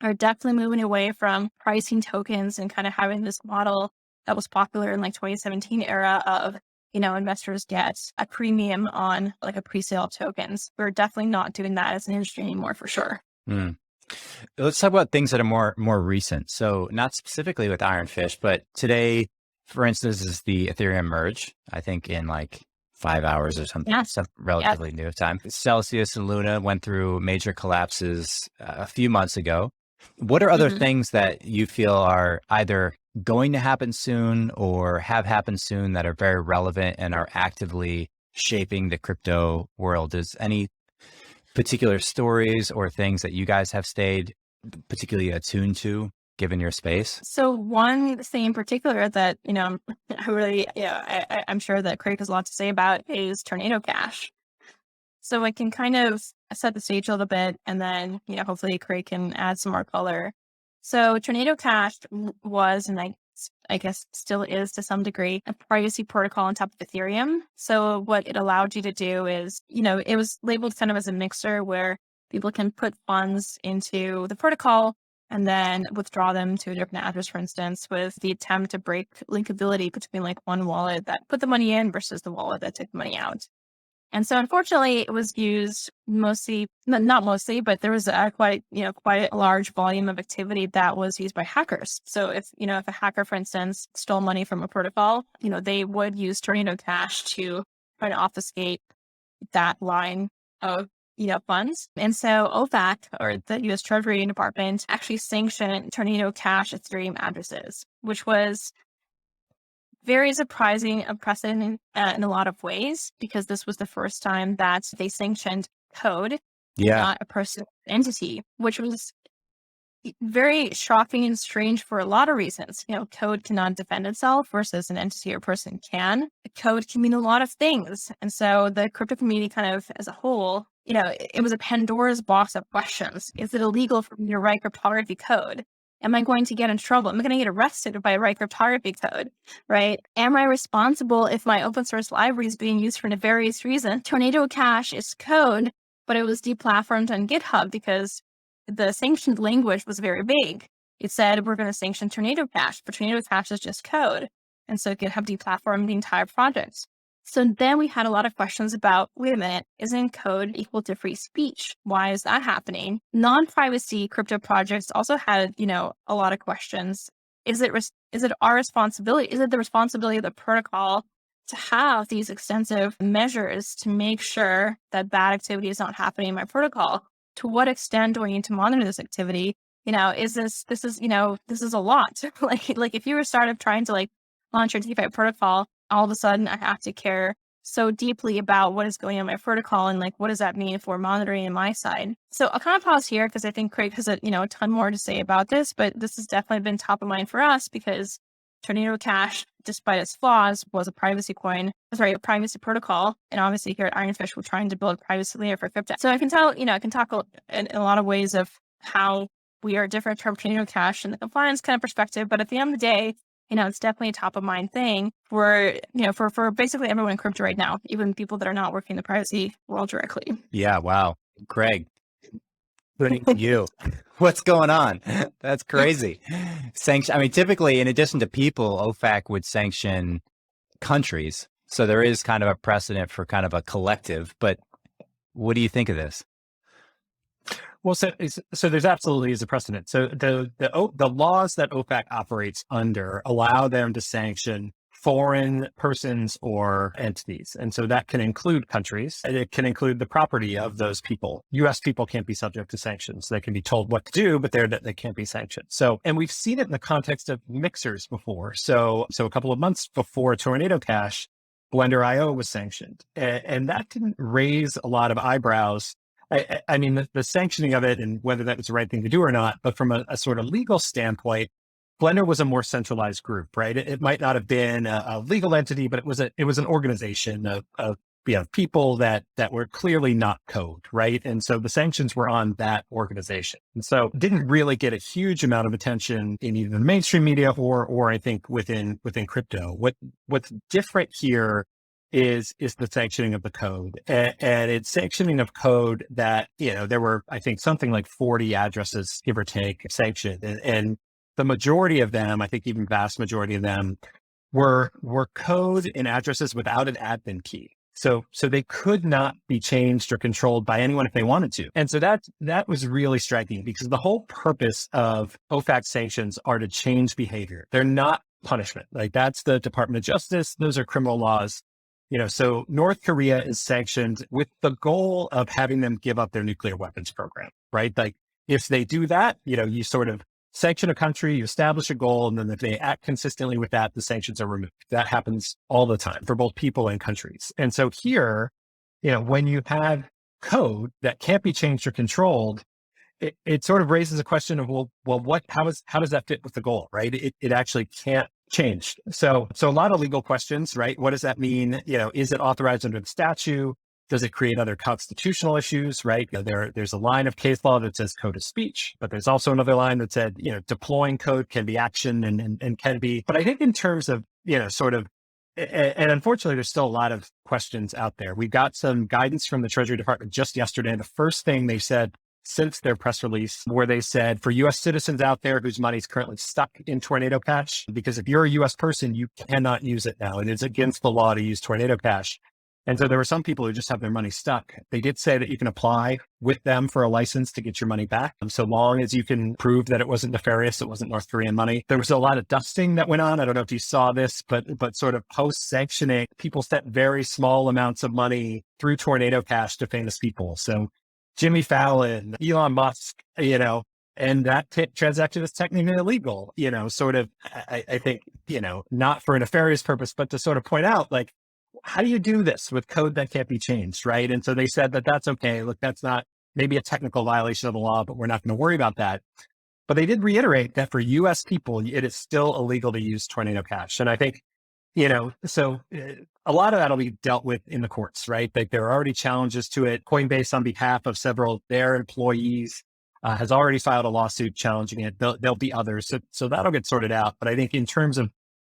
are definitely moving away from pricing tokens and kind of having this model that was popular in like 2017 era of, investors get a premium on like a pre-sale of tokens. We're definitely not doing that as an industry anymore for sure. Let's talk about things that are more recent. So not specifically with Ironfish, but today, for instance, is the Ethereum merge, I think in like 5 hours or something, some relatively new time. Celsius and Luna went through major collapses a few months ago. What are other things that you feel are either going to happen soon or have happened soon that are very relevant and are actively shaping the crypto world? Is any particular stories or things that you guys have stayed particularly attuned to given your space? So one thing in particular that, I really, I'm sure that Craig has a lot to say about is Tornado Cash. So I can kind of set the stage a little bit, and then, hopefully Craig can add some more color. So Tornado Cash was, and I guess still is to some degree, a privacy protocol on top of Ethereum. So what it allowed you to do is, it was labeled kind of as a mixer where people can put funds into the protocol and then withdraw them to a different address, for instance, with the attempt to break linkability between like one wallet that put the money in versus the wallet that took the money out. And so unfortunately, it was used mostly, not mostly, but there was quite a large volume of activity that was used by hackers. So if a hacker, for instance, stole money from a protocol, they would use Tornado Cash to try to obfuscate that line of funds. And so OFAC, or the U.S. Treasury Department, actually sanctioned Tornado Cash Ethereum addresses, which was very surprising, a precedent in a lot of ways, because this was the first time that they sanctioned code, not a person entity, which was very shocking and strange for a lot of reasons. Code cannot defend itself versus an entity or person can. Code can mean a lot of things. And so the crypto community kind of as a whole, it was a Pandora's box of questions. Is it illegal for me to write cryptography code? Am I going to get in trouble? Am I going to get arrested if I write cryptography code, right? Am I responsible if my open source library is being used for nefarious reason? Tornado Cash is code, but it was deplatformed on GitHub because the sanctioned language was very vague. It said, we're going to sanction Tornado Cash, but Tornado Cash is just code. And so GitHub deplatformed the entire project. So then we had a lot of questions about, wait a minute, isn't code equal to free speech? Why is that happening? Non-privacy crypto projects also had, a lot of questions. Is it our responsibility? Is it the responsibility of the protocol to have these extensive measures to make sure that bad activity is not happening in my protocol? To what extent do I need to monitor this activity? This is a lot. like if you were a startup trying to launch your DeFi protocol, all of a sudden I have to care so deeply about what is going on in my protocol and what does that mean for monitoring on my side. So I'll kind of pause here because I think Craig has a ton more to say about this, but this has definitely been top of mind for us because Tornado Cash, despite its flaws, was a privacy protocol. And obviously here at Ironfish, we're trying to build a privacy layer for crypto. So I can talk in a lot of ways of how we are different from Tornado Cash in the compliance kind of perspective. But at the end of the day, it's definitely a top of mind thing for basically everyone in crypto right now, even people that are not working in the privacy world directly. Yeah. Wow. Craig, you, what's going on? That's crazy. Typically, in addition to people, OFAC would sanction countries. So there is kind of a precedent for kind of a collective, but what do you think of this? Well, so there's absolutely is a precedent. So the laws that OFAC operates under allow them to sanction foreign persons or entities. And so that can include countries, and it can include the property of those people. US people can't be subject to sanctions. They can be told what to do, but they can't be sanctioned. So, and we've seen it in the context of mixers before. So a couple of months before Tornado Cash, Blender.io was sanctioned, and that didn't raise a lot of eyebrows. I mean, the sanctioning of it and whether that was the right thing to do or not, but from a sort of legal standpoint, Blender was a more centralized group, right? It might not have been a legal entity, but it was an organization of people that were clearly not code, right? And so the sanctions were on that organization. And so it didn't really get a huge amount of attention in either the mainstream media or I think within crypto. What's different here is the sanctioning of the code, and it's sanctioning of code that, there were, I think, something like 40 addresses, give or take, sanctioned. And the majority of them, I think even vast majority of them were code and addresses without an admin key. So they could not be changed or controlled by anyone if they wanted to. And so that was really striking, because the whole purpose of OFAC sanctions are to change behavior. They're not punishment. That's the Department of Justice. Those are criminal laws. So North Korea is sanctioned with the goal of having them give up their nuclear weapons program, right? If they do that, you sort of sanction a country, you establish a goal, and then if they act consistently with that, the sanctions are removed. That happens all the time for both people and countries. And so here, when you have code that can't be changed or controlled, it sort of raises a question of, how does that fit with the goal, right? It actually can't change. So a lot of legal questions, right? What does that mean? Is it authorized under the statute? Does it create other constitutional issues, right? There's a line of case law that says code of speech, but there's also another line that said, deploying code can be action and can be, but I think in terms of, sort of, and unfortunately, there's still a lot of questions out there. We got some guidance from the Treasury Department just yesterday. The first thing they said since their press release, where they said for U.S. citizens out there whose money is currently stuck in Tornado Cash, because if you're a U.S. person, you cannot use it now. It is against the law to use Tornado Cash. And so there were some people who just have their money stuck. They did say that you can apply with them for a license to get your money back, so long as you can prove that it wasn't nefarious, it wasn't North Korean money. There was a lot of dusting that went on. I don't know if you saw this, but sort of post-sanctioning, people sent very small amounts of money through Tornado Cash to famous people. So Jimmy Fallon, Elon Musk, and that transaction is technically illegal, sort of, I think, not for a nefarious purpose, but to sort of point out, like, how do you do this with code that can't be changed, right? And so they said that that's okay. Look, that's not maybe a technical violation of the law, but we're not going to worry about that. But they did reiterate that for U.S. people, it is still illegal to use Tornado Cash. And I think, so a lot of that will be dealt with in the courts, right? Like there are already challenges to it. Coinbase, on behalf of several of their employees, has already filed a lawsuit challenging it. There'll be others. So that'll get sorted out. But I think in terms of,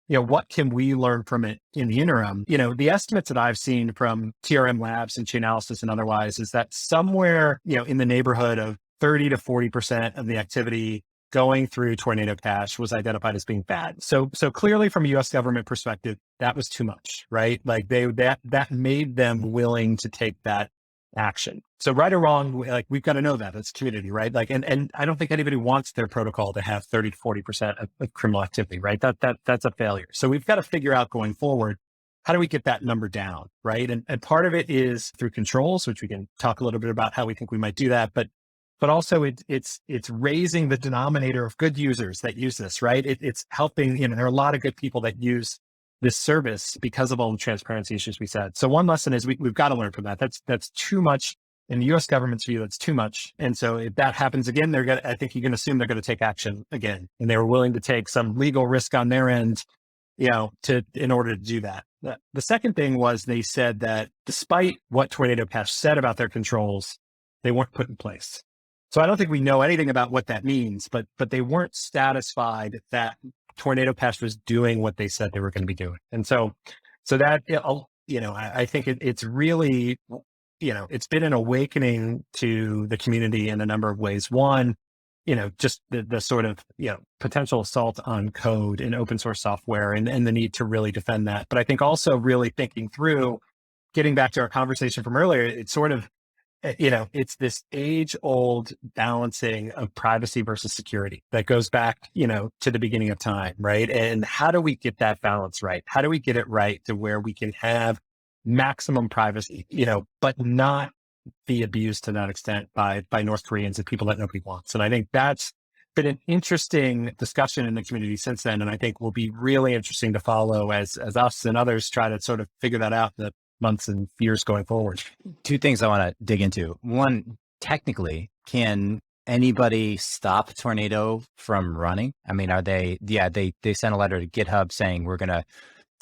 what can we learn from it in the interim? The estimates that I've seen from TRM Labs and Chainalysis and otherwise is that somewhere, in the neighborhood of 30 to 40% of the activity going through Tornado Cash was identified as being bad. So clearly from a U.S. government perspective, that was too much, right? Like that made them willing to take that action. So right or wrong, like we've got to know that as a community, right? Like, and I don't think anybody wants their protocol to have 30 to 40% of criminal activity, right? That's a failure. So we've got to figure out going forward, how do we get that number down, right? And part of it is through controls, which we can talk a little bit about how we think we might do that, but also it's raising the denominator of good users that use this, right? It's helping, there are a lot of good people that use this service because of all the transparency issues we said. So one lesson is we've got to learn from that. That's too much in the U.S. government's view. That's too much. And so if that happens again, I think you can assume they're going to take action again. And they were willing to take some legal risk on their end, in order to do that. The second thing was they said that despite what Tornado Cash said about their controls, they weren't put in place. So I don't think we know anything about what that means, but they weren't satisfied that Tornado Cash was doing what they said they were going to be doing. And so that, I think it's really, it's been an awakening to the community in a number of ways. One, just the sort of, potential assault on code and open source software and the need to really defend that. But I think also really thinking through, getting back to our conversation from earlier, it's sort of, it's this age-old balancing of privacy versus security that goes back, to the beginning of time, right? And how do we get that balance right? How do we get it right to where we can have maximum privacy, but not be abused to that extent by North Koreans and people that nobody wants? And I think that's been an interesting discussion in the community since then. And I think will be really interesting to follow as us and others try to sort of figure that out in the months and years going forward. Two things I want to dig into. One, technically, can anybody stop Tornado from running? I mean, they sent a letter to GitHub saying, we're going to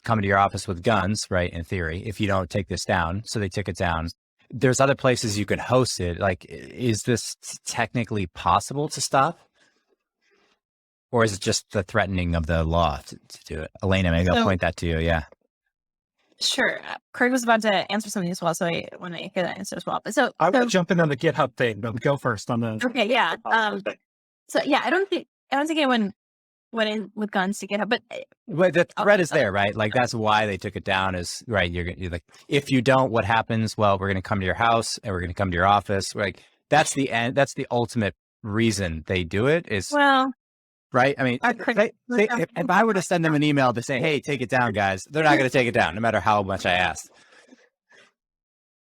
come to your office with guns, right? In theory, if you don't take this down. So they took it down. There's other places you can host it. Like, is this technically possible to stop? Or is it just the threatening of the law to do it? Elena, maybe I'll point that to you. Yeah. Sure. Craig was about to answer something as well, so I want to hear that answer as well. But I want to jump in on the GitHub thing, but go first on the. Okay, yeah. I don't think anyone went in with guns to GitHub, but the threat is there, right? Like that's why they took it down. Is right. You're like, if you don't, what happens? Well, we're going to come to your house and we're going to come to your office. Like that's the end. That's the ultimate reason they do it. Is right? I mean, if I were to send them an email to say, hey, take it down, guys, they're not going to take it down, no matter how much I asked.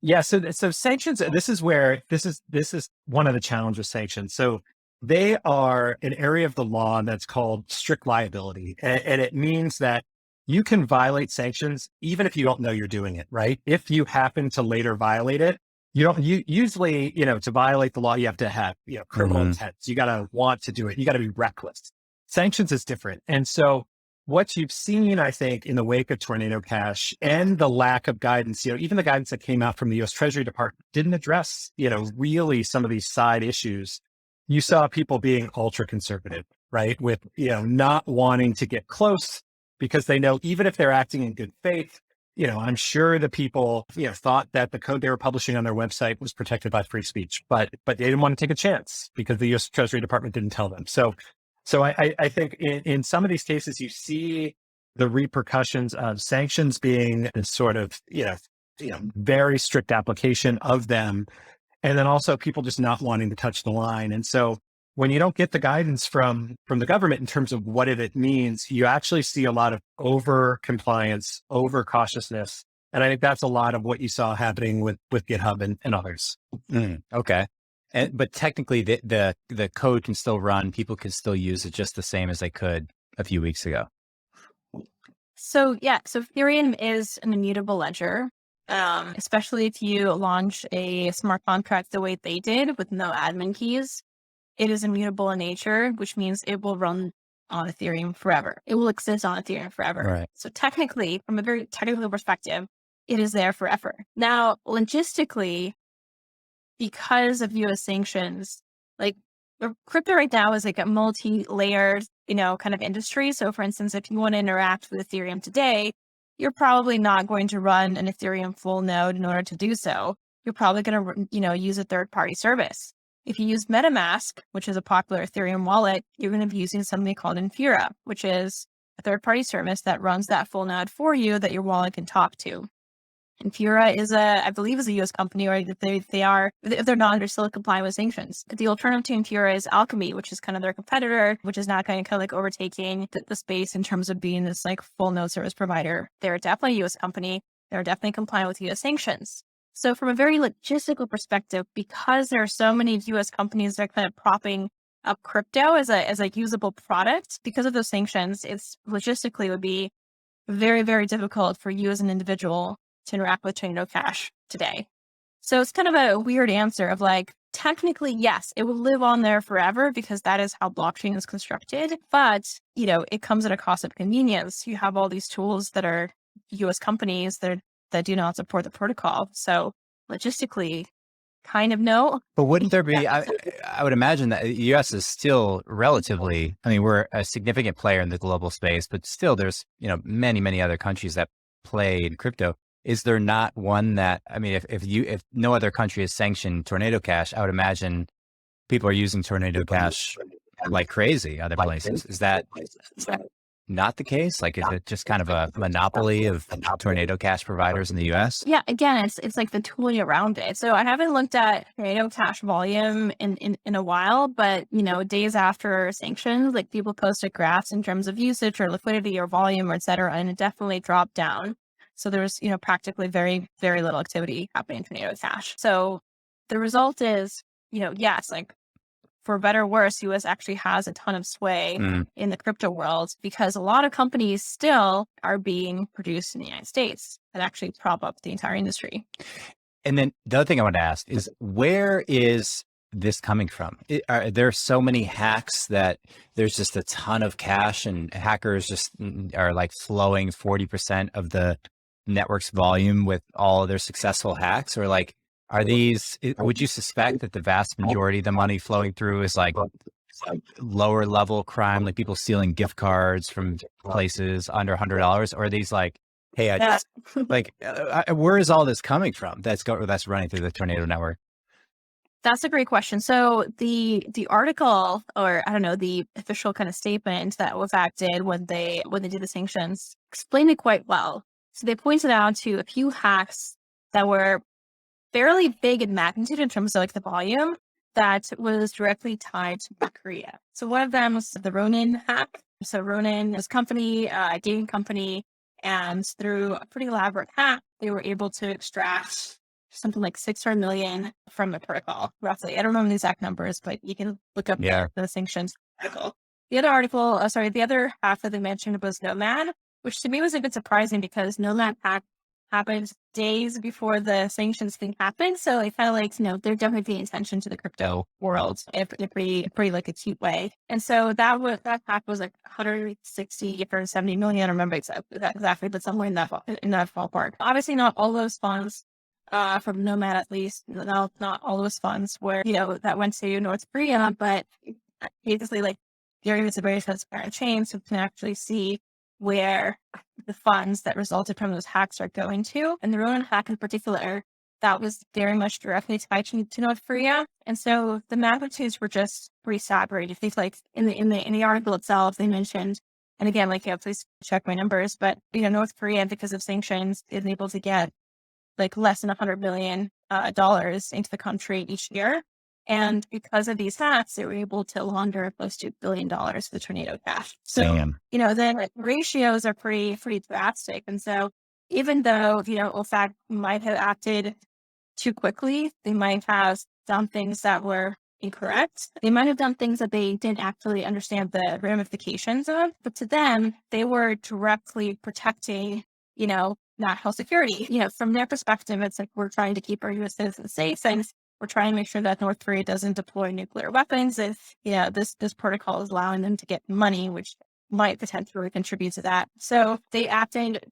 Yeah. So sanctions, this is one of the challenges with sanctions. So they are an area of the law that's called strict liability. And it means that you can violate sanctions even if you don't know you're doing it, right? If you happen to later violate it, You don't, you usually, to violate the law, you have to have, criminal intent. You got to want to do it. You got to be reckless. Sanctions is different. And so what you've seen, I think, in the wake of Tornado Cash and the lack of guidance, even the guidance that came out from the U.S. Treasury Department didn't address, really some of these side issues. You saw people being ultra conservative, right? With, not wanting to get close because they know even if they're acting in good faith, I'm sure the people, thought that the code they were publishing on their website was protected by free speech, but they didn't want to take a chance because the U.S. Treasury Department didn't tell them. So I think in some of these cases, you see the repercussions of sanctions being this sort of, very strict application of them. And then also people just not wanting to touch the line. And so when you don't get the guidance from the government in terms of what it means, you actually see a lot of over compliance, over cautiousness. And I think that's a lot of what you saw happening with GitHub and others. Okay. But technically the code can still run. People can still use it just the same as they could a few weeks ago. So Ethereum is an immutable ledger, especially if you launch a smart contract the way they did with no admin keys. It is immutable in nature, which means it will run on Ethereum forever. It will exist on Ethereum forever. Right. So technically, from a very technical perspective, it is there forever. Now, logistically, because of US sanctions, like crypto right now is like a multi-layered, kind of industry. So for instance, if you want to interact with Ethereum today, you're probably not going to run an Ethereum full node in order to do so. You're probably going to, use a third-party service. If you use MetaMask, which is a popular Ethereum wallet, you're going to be using something called Infura, which is a third-party service that runs that full node for you that your wallet can talk to. Infura is I believe is a U.S. company, or if they're not, they're still complying with sanctions. The alternative to Infura is Alchemy, which is kind of their competitor, which is now kind of like overtaking the space in terms of being this like full node service provider. They're definitely a U.S. company. They're definitely complying with U.S. sanctions. So from a very logistical perspective, because there are so many U.S. companies that are kind of propping up crypto as a usable product, because of those sanctions, it's logistically would be very, very difficult for you as an individual to interact with Tornado Cash today. So it's kind of a weird answer of like, technically, yes, it will live on there forever because that is how blockchain is constructed. But, it comes at a cost of convenience. You have all these tools that are U.S. companies that do not support the protocol. So logistically, kind of no. But wouldn't there be, I would imagine that the U.S. is still relatively, we're a significant player in the global space, but still there's, many, many other countries that play in crypto. Is there not one that, if no other country has sanctioned Tornado Cash, I would imagine people are using Tornado Cash like crazy other places. Is that not the case? Like, is it just kind of a monopoly of Tornado Cash providers in the US? Yeah, again, it's like the tooling around it. So I haven't looked at Tornado Cash volume in a while, but days after sanctions, like people posted graphs in terms of usage or liquidity or volume or et cetera, and it definitely dropped down. So there's, practically very, very little activity happening in Tornado Cash. So the result is, yes, like for better or worse, US actually has a ton of sway in the crypto world because a lot of companies still are being produced in the United States that actually prop up the entire industry. And then the other thing I want to ask is, where is this coming from? Are there so many hacks that there's just a ton of cash and hackers just are like flowing 40% of the network's volume with all of their successful hacks? Or like, would you suspect that the vast majority of the money flowing through is like lower level crime, like people stealing gift cards from places under $100? Or are these like, hey, where is all this coming from that's running through the Tornado network? That's a great question. So the article, or I don't know, the official kind of statement that OFAC did when they did the sanctions explained it quite well. So they pointed out to a few hacks that were fairly big in magnitude in terms of like the volume that was directly tied to North Korea. So one of them was the Ronin hack. So Ronin is a gaming company, and through a pretty elaborate hack, they were able to extract something like 600 million from the protocol, roughly. I don't remember the exact numbers, but you can look up the sanctions article. The other half that they mentioned was Nomad, which to me was a bit surprising because Nomad hack happened days before the sanctions thing happened. So I felt like, they're definitely paying attention to the crypto world in a pretty like acute way. And so that hack was like 160 or 70 million. I don't remember exactly, but somewhere in that ballpark. Obviously not all those funds from Nomad, at least, not all those funds were, that went to North Korea, but basically like it's a very transparent chain, so we can actually see where the funds that resulted from those hacks are going to. And the Ronin hack in particular, that was very much directly tied to North Korea. And so the magnitudes were just pretty separated. Things like in the article itself, they mentioned, and again, like, please check my numbers, but North Korea, because of sanctions, is able to get like less than $100 million into the country each year. And because of these hacks, they were able to launder close to $1 billion of the tornado cash. So, the ratios are pretty drastic. And so even though, OFAC might have acted too quickly, they might have done things that were incorrect. They might have done things that they didn't actually understand the ramifications of, but to them, they were directly protecting, national security. From their perspective, it's like, we're trying to keep our U.S. citizens safe, and we're trying to make sure that North Korea doesn't deploy nuclear weapons if, this protocol is allowing them to get money, which might potentially contribute to that. So they acted,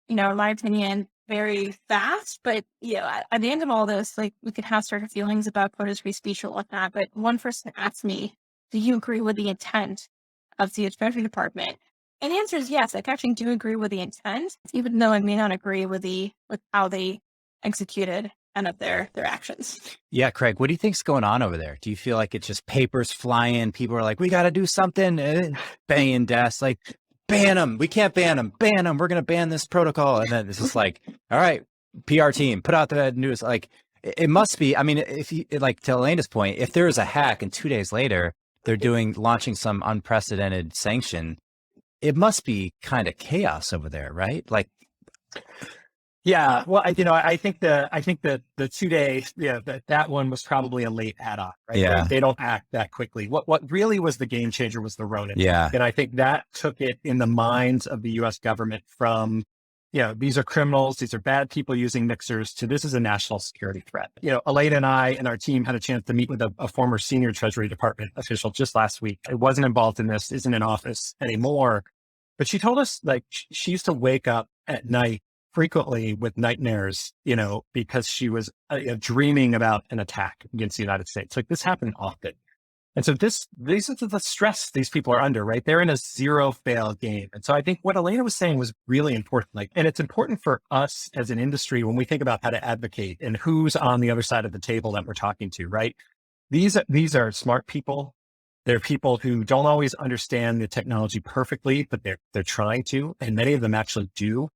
in my opinion, very fast. But, at the end of all this, like, we could have certain feelings about quotas free speech or whatnot. But one person asked me, do you agree with the intent of the Treasury Department? And the answer is yes. I actually do agree with the intent, even though I may not agree with how they executed and of their actions. Yeah, Craig, what do you think's going on over there? Do you feel like it's just papers flying? People are like, we got to do something, banging desks, like, ban them. We can't ban them. Ban them. We're going to ban this protocol. And then it's just like, all right, PR team, put out the news. Like, it must be, I mean, if you, like, to Elena's point, if there is a hack and 2 days later, they're launching some unprecedented sanction, it must be kind of chaos over there, right? Like, yeah, well, I think the 2 days, that one was probably a late add-on, right? Yeah. They don't act that quickly. What really was the game changer was the Ronin. Yeah. And I think that took it in the minds of the U.S. government from, these are criminals, these are bad people using mixers, to this is a national security threat. Elena and I and our team had a chance to meet with a former senior Treasury Department official just last week. It wasn't involved in this, isn't in office anymore, but she told us, like, she used to wake up at night frequently with nightmares, because she was dreaming about an attack against the United States. Like, this happened often. And so these are the stress these people are under, right? They're in a zero fail game. And so I think what Elena was saying was really important. And it's important for us as an industry when we think about how to advocate and who's on the other side of the table that we're talking to, right? These are smart people. They're people who don't always understand the technology perfectly, but they're trying to, and many of them actually do.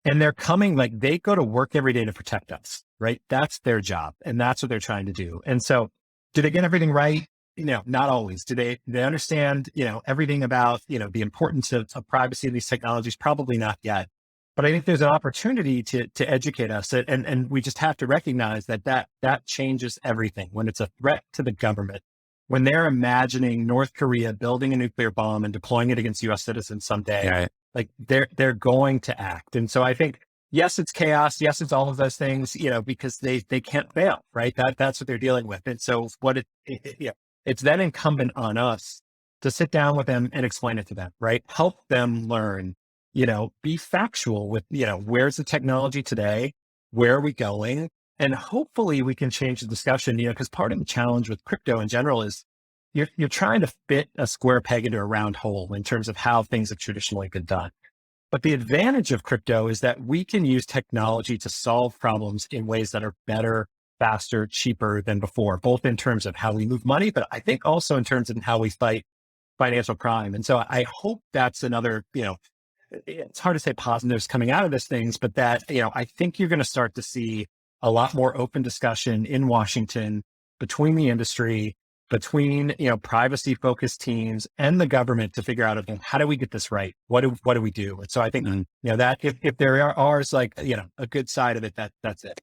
And they're coming, like, they go to work every day to protect us, right? That's their job. And that's what they're trying to do. And so do they get everything right? Not always. Do they understand, everything about, the importance of privacy in these technologies? Probably not yet. But I think there's an opportunity to educate us. And we just have to recognize that changes everything. When it's a threat to the government, when they're imagining North Korea building a nuclear bomb and deploying it against U.S. citizens someday, right, like, they're going to act. And so I think, yes, it's chaos. Yes, it's all of those things, because they can't fail, right? That's what they're dealing with. And so it's then incumbent on us to sit down with them and explain it to them, right? Help them learn, be factual with, where's the technology today? Where are we going? And hopefully we can change the discussion, because part of the challenge with crypto in general is you're trying to fit a square peg into a round hole in terms of how things have traditionally been done. But the advantage of crypto is that we can use technology to solve problems in ways that are better, faster, cheaper than before, both in terms of how we move money, but I think also in terms of how we fight financial crime. And so I hope that's another, it's hard to say positives coming out of this things, but that, I think you're going to start to see a lot more open discussion in Washington between the industry, between, privacy focused teams and the government to figure out, okay, how do we get this right? What do we do? And so I think, that if there are like, a good side of it, that's it.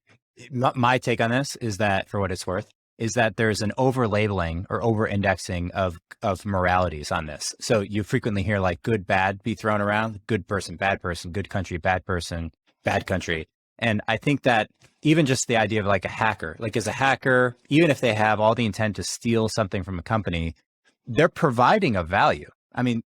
My take on this is that, for what it's worth, is that there's an over labeling or over indexing of moralities on this. So you frequently hear like good, bad be thrown around, good person, good country, bad person, bad country. And I think that even just the idea of like a hacker, like as a hacker, even if they have all the intent to steal something from a company, they're providing a value. I mean,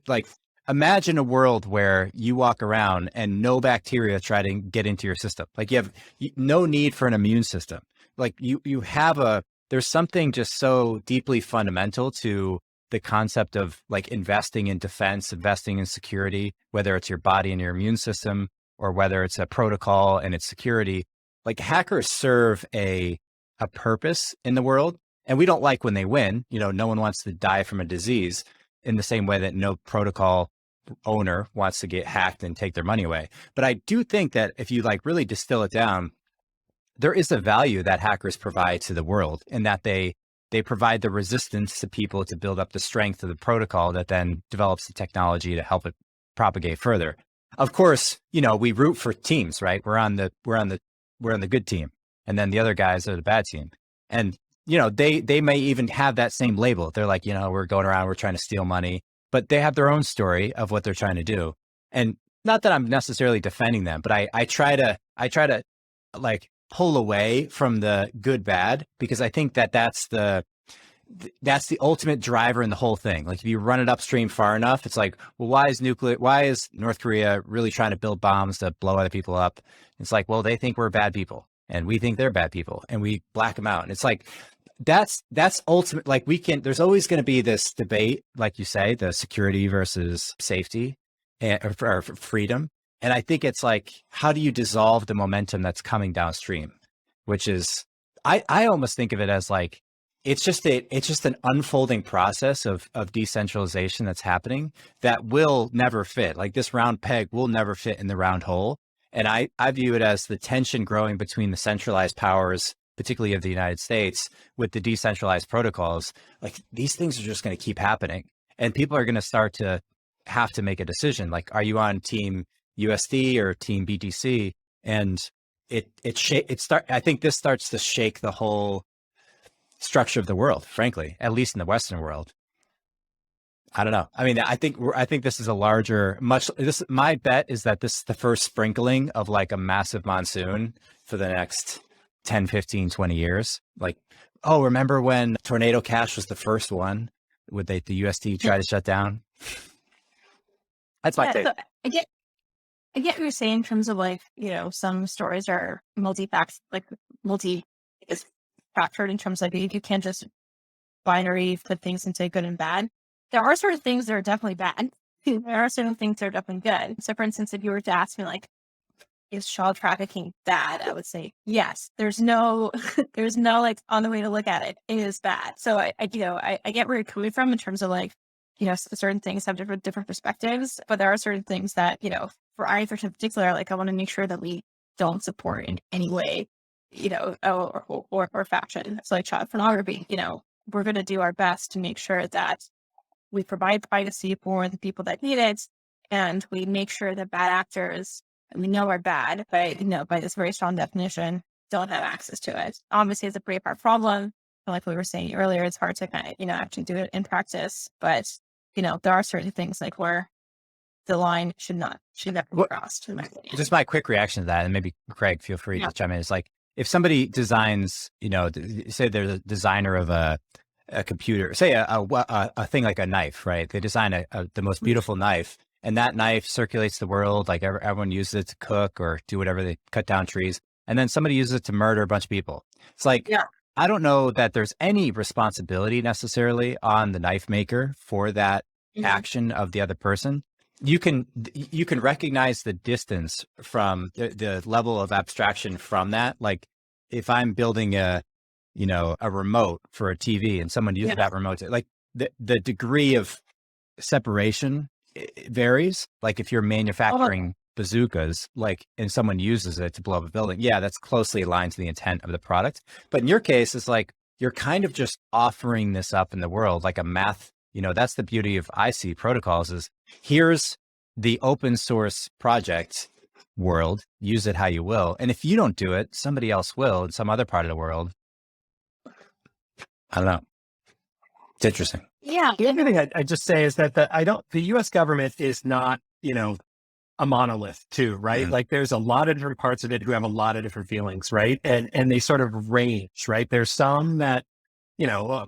like, imagine a world where you walk around and no bacteria try to get into your system. Like you have no need for an immune system. Like you have there's something just so deeply fundamental to the concept of like investing in defense, investing in security, whether it's your body and your immune system, or whether it's a protocol and its security. Like hackers serve a purpose in the world. And we don't like when they win. You know, no one wants to die from a disease in the same way that no protocol owner wants to get hacked and take their money away. But I do think that if you like really distill it down, there is a value that hackers provide to the world, in that they provide the resistance to people to build up the strength of the protocol that then develops the technology to help it propagate further. Of course, you know, we root for teams, right? We're on the good team, and then the other guys are the bad team. And you know, they may even have that same label. They're like, you know, we're going around, we're trying to steal money, but they have their own story of what they're trying to do. And not that I'm necessarily defending them, but I try to like pull away from the good bad, because I think that that's the ultimate driver in the whole thing. Like if you run it upstream far enough, it's like, well, why is North Korea really trying to build bombs to blow other people up? It's like, well, they think we're bad people and we think they're bad people and we black them out. And it's like, that's ultimate. Like there's always going to be this debate, like you say, the security versus safety or freedom. And I think it's like, how do you dissolve the momentum that's coming downstream? Which is, I almost think of it as like, it's just an unfolding process of decentralization that's happening that will never fit. Like this round peg will never fit in the round hole. And I view it as the tension growing between the centralized powers, particularly of the United States, with the decentralized protocols. Like these things are just going to keep happening, and people are going to start to have to make a decision. Like, are you on team USD or team BTC? And I think this starts to shake the whole structure of the world, frankly, at least in the Western world. I don't know. I mean, I think this is a larger, my bet is that this is the first sprinkling of like a massive monsoon for the next 10, 15, 20 years. Like, oh, remember when Tornado Cash was the first one? Would the USD try to shut down? That's my take. So I get what you're saying in terms of like, you know, some stories are multi-factored in terms of you can't just binary put things into good and bad. There are certain things that are definitely bad. There are certain things that are definitely good. So for instance, if you were to ask me like, is child trafficking bad? I would say yes. There's no like on the way to look at it. It is bad. So I get where you're coming from in terms of like, you know, certain things have different perspectives, but there are certain things that, you know, for Ironfish in particular, like I want to make sure that we don't support in any way, you know, or faction. So like child pornography, you know, we're going to do our best to make sure that we provide privacy for the people that need it, and we make sure that bad actors, and we know are bad, but you know, by this very strong definition, don't have access to it. Obviously, it's a pretty hard problem. Like we were saying earlier, it's hard to kind of, you know, actually do it in practice. But you know, there are certain things like where the line should never be crossed. In my opinion. Just my quick reaction to that, and maybe Craig, feel free to chime in. It's like if somebody designs, you know, say they're the designer of a computer, say a thing like a knife, right? They design the most beautiful knife, and that knife circulates the world. Like everyone uses it to cook or do whatever, they cut down trees, and then somebody uses it to murder a bunch of people. It's like, I don't know that there's any responsibility necessarily on the knife maker for that action of the other person. You can recognize the distance from the level of abstraction from that. Like if I'm building a remote for a TV and someone uses that remote, like the degree of separation varies. Like if you're manufacturing bazookas, like, and someone uses it to blow up a building, that's closely aligned to the intent of the product. But in your case, it's like, you're kind of just offering this up in the world, like a math, you know, that's the beauty of IC protocols is here's the open source project world, use it how you will. And if you don't do it, somebody else will in some other part of the world. I don't know. It's interesting. The other thing I just say is that the U.S. government is not, you know, a monolith too, right? Like there's a lot of different parts of it who have a lot of different feelings, right? And they sort of range, right? There's some that,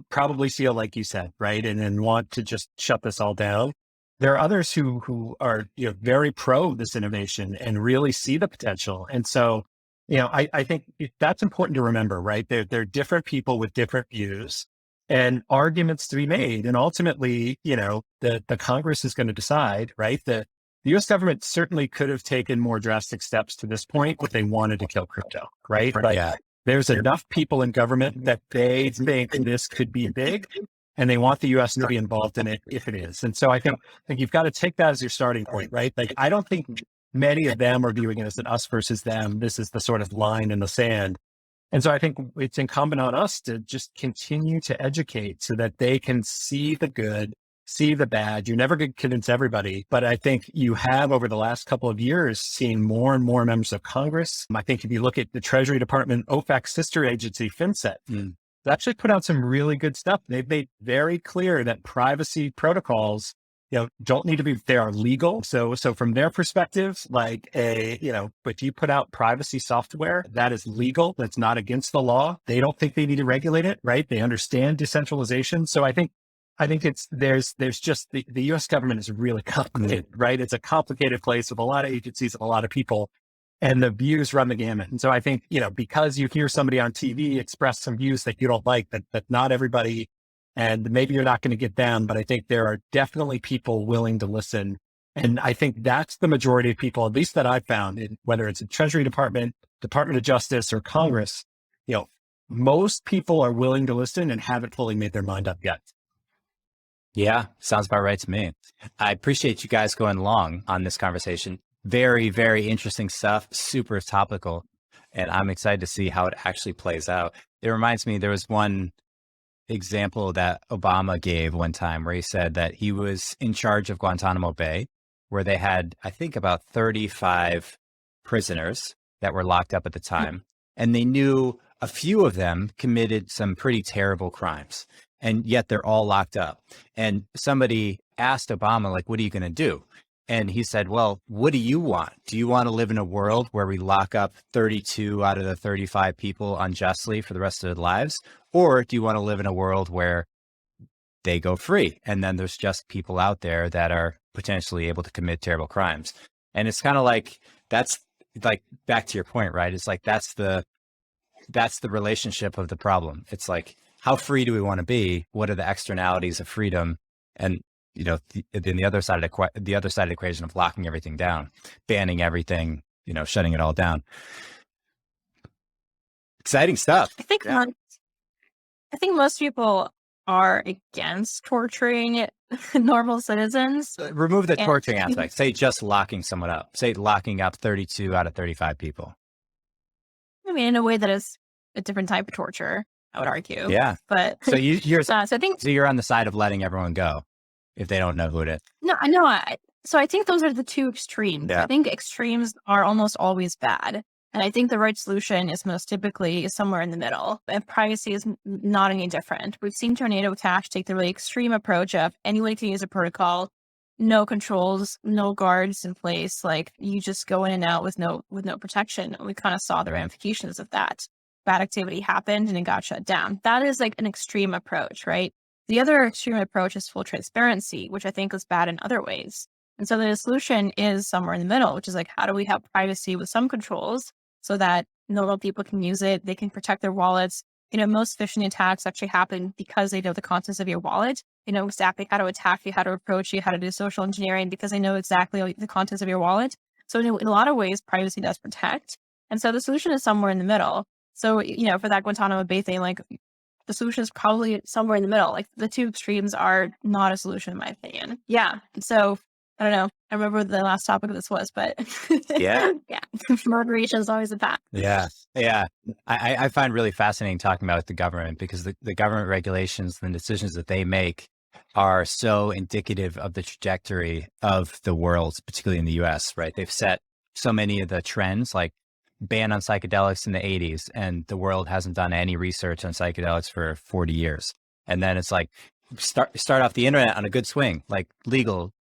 probably feel like you said, right? And want to just shut this all down. There are others who are, very pro this innovation and really see the potential. And so, I think that's important to remember, right? They're different people with different views and arguments to be made. And ultimately, the Congress is going to decide, right? The US government certainly could have taken more drastic steps to this point if they wanted to kill crypto, right? But there's enough people in government that they think this could be big and they want the US to be involved in it if it is. And so I think you've got to take that as your starting point, right? Like, I don't think many of them are viewing it as an us versus them. This is the sort of line in the sand. And so I think it's incumbent on us to just continue to educate so that they can see the good, see the bad. You're never going to convince everybody, but I think you have over the last couple of years seen more and more members of Congress. I think if you look at the Treasury Department, OFAC sister agency, FinCEN, they actually put out some really good stuff. They've made very clear that privacy protocols, don't need to be, they are legal. So from their perspective, like if you put out privacy software that is legal, that's not against the law, they don't think they need to regulate it, right? They understand decentralization. So I think there's just the US government is really complicated, right? It's a complicated place with a lot of agencies and a lot of people, and the views run the gamut. And so I think, because you hear somebody on TV express some views that you don't like, that not everybody, and maybe you're not going to get them, but I think there are definitely people willing to listen. And I think that's the majority of people, at least that I've found, whether it's a Treasury Department, Department of Justice, or Congress, most people are willing to listen and haven't fully made their mind up yet. Yeah, sounds about right to me. I appreciate you guys going long on this conversation. Very, very interesting stuff, super topical, and I'm excited to see how it actually plays out. It reminds me, there was one example that Obama gave one time where he said that he was in charge of Guantanamo Bay, where they had, I think, about 35 prisoners that were locked up at the time, and they knew a few of them committed some pretty terrible crimes. And yet they're all locked up. And somebody asked Obama, like, what are you going to do? And he said, well, what do you want? Do you want to live in a world where we lock up 32 out of the 35 people unjustly for the rest of their lives? Or do you want to live in a world where they go free and then there's just people out there that are potentially able to commit terrible crimes? And it's kind of like, that's like, back to your point, right? It's like, that's the relationship of the problem. It's like, how free do we want to be? What are the externalities of freedom? And, then the other side of the equation of locking everything down, banning everything, shutting it all down. Exciting stuff. I think most people are against torturing normal citizens. Remove the torturing aspect. Say just locking someone up. Say locking up 32 out of 35 people. I mean, in a way that is a different type of torture, I would argue. Yeah. But so you're so you're on the side of letting everyone go if they don't know who it is. No, I know. So I think those are the two extremes. Yeah. I think extremes are almost always bad. And I think the right solution is most typically somewhere in the middle. And privacy is not any different. We've seen Tornado Cash take the really extreme approach of anyone can use a protocol, no controls, no guards in place. Like, you just go in and out with no protection. And we kind of saw the ramifications of that. Bad activity happened and it got shut down. That is like an extreme approach, right? The other extreme approach is full transparency, which I think is bad in other ways. And so the solution is somewhere in the middle, which is like, how do we have privacy with some controls so that normal people can use it? They can protect their wallets. Most phishing attacks actually happen because they know the contents of your wallet. They know exactly how to attack you, how to approach you, how to do social engineering, because they know exactly the contents of your wallet. So in a lot of ways, privacy does protect. And so the solution is somewhere in the middle. So, for that Guantanamo Bay thing, like, the solution is probably somewhere in the middle. Like, the two extremes are not a solution, in my opinion. Yeah. So I don't know. I remember what the last topic of this was, but yeah. Moderation is always a path. Yeah. Yeah. I find really fascinating talking about the government, because the government regulations and the decisions that they make are so indicative of the trajectory of the world, particularly in the US, right? They've set so many of the trends, like ban on psychedelics in the 80s, and the world hasn't done any research on psychedelics for 40 years. And then it's like, start off the internet on a good swing, like legal,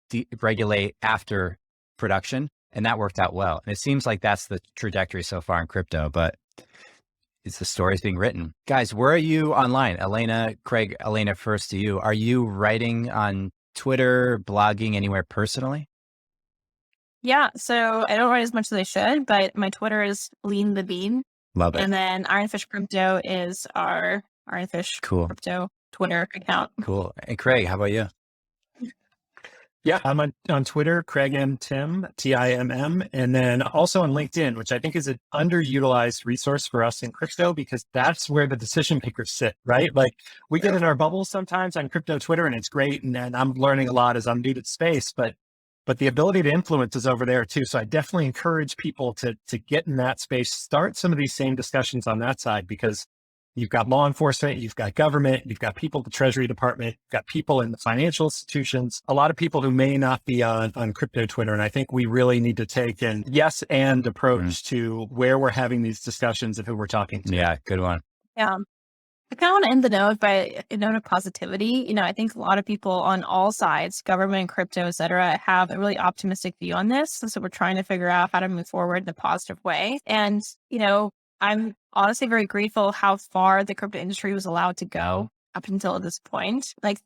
regulate after production, And that worked out well. And it seems like that's the trajectory so far in crypto, but it's the stories being written. Guys, where are you online? Elena, Craig, Elena, first to you. Are you writing on Twitter, blogging anywhere personally? Yeah, so I don't write as much as I should, but my Twitter is Lean the Bean. Love it. And then Ironfish Crypto is our Ironfish Crypto Twitter account. Cool. And Craig, how about you? Yeah, I'm on Twitter, Craig M. Timm, Timm, and then also on LinkedIn, which I think is an underutilized resource for us in crypto because that's where the decision makers sit, right? Like we get in our bubbles sometimes on crypto Twitter and it's great. And I'm learning a lot as I'm new to the space, but the ability to influence is over there too. So I definitely encourage people to get in that space, start some of these same discussions on that side, because you've got law enforcement, you've got government, you've got people at the Treasury Department, you've got people in the financial institutions, a lot of people who may not be on crypto Twitter. And I think we really need to take an yes and approach to where we're having these discussions and who we're talking to. Yeah, good one. Yeah. I kind of want to end the note by a note of positivity. I think a lot of people on all sides, government, crypto, et cetera, have a really optimistic view on this. And so we're trying to figure out how to move forward in a positive way. And, I'm honestly very grateful how far the crypto industry was allowed to go up until this point. Like,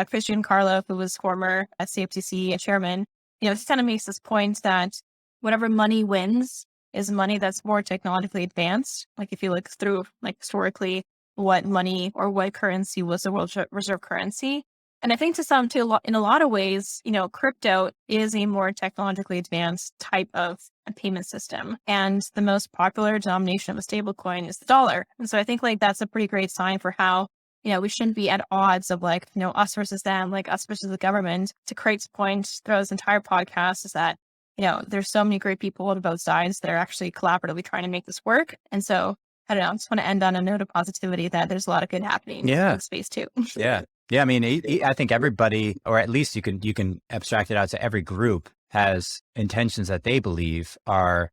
Christian Carlo, who was former CFTC chairman, he kind of makes this point that whatever money wins is money that's more technologically advanced. Like if you look through historically what money or what currency was the world reserve currency. And I think in a lot of ways, crypto is a more technologically advanced type of a payment system. And the most popular denomination of a stable coin is the dollar. And so I think that's a pretty great sign for how, we shouldn't be at odds of us versus them, us versus the government. To Craig's point throughout this entire podcast is that, there's so many great people on both sides that are actually collaboratively trying to make this work. And so I don't know, I just want to end on a note of positivity that there's a lot of good happening in the space too. Yeah. Yeah. I mean, I think everybody, or at least you can abstract it out to every group has intentions that they believe are,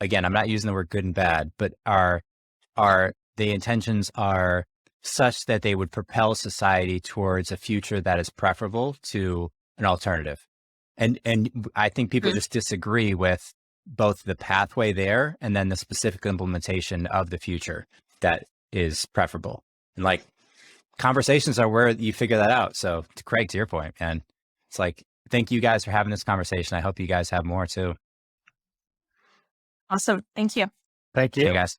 again, I'm not using the word good and bad, but the intentions are such that they would propel society towards a future that is preferable to an alternative. And I think people just disagree with both the pathway there and then the specific implementation of the future that is preferable. And conversations are where you figure that out. So to Craig, to your point, and it's thank you guys for having this conversation. I hope you guys have more too. Awesome. Thank you. Thank you. Hey guys.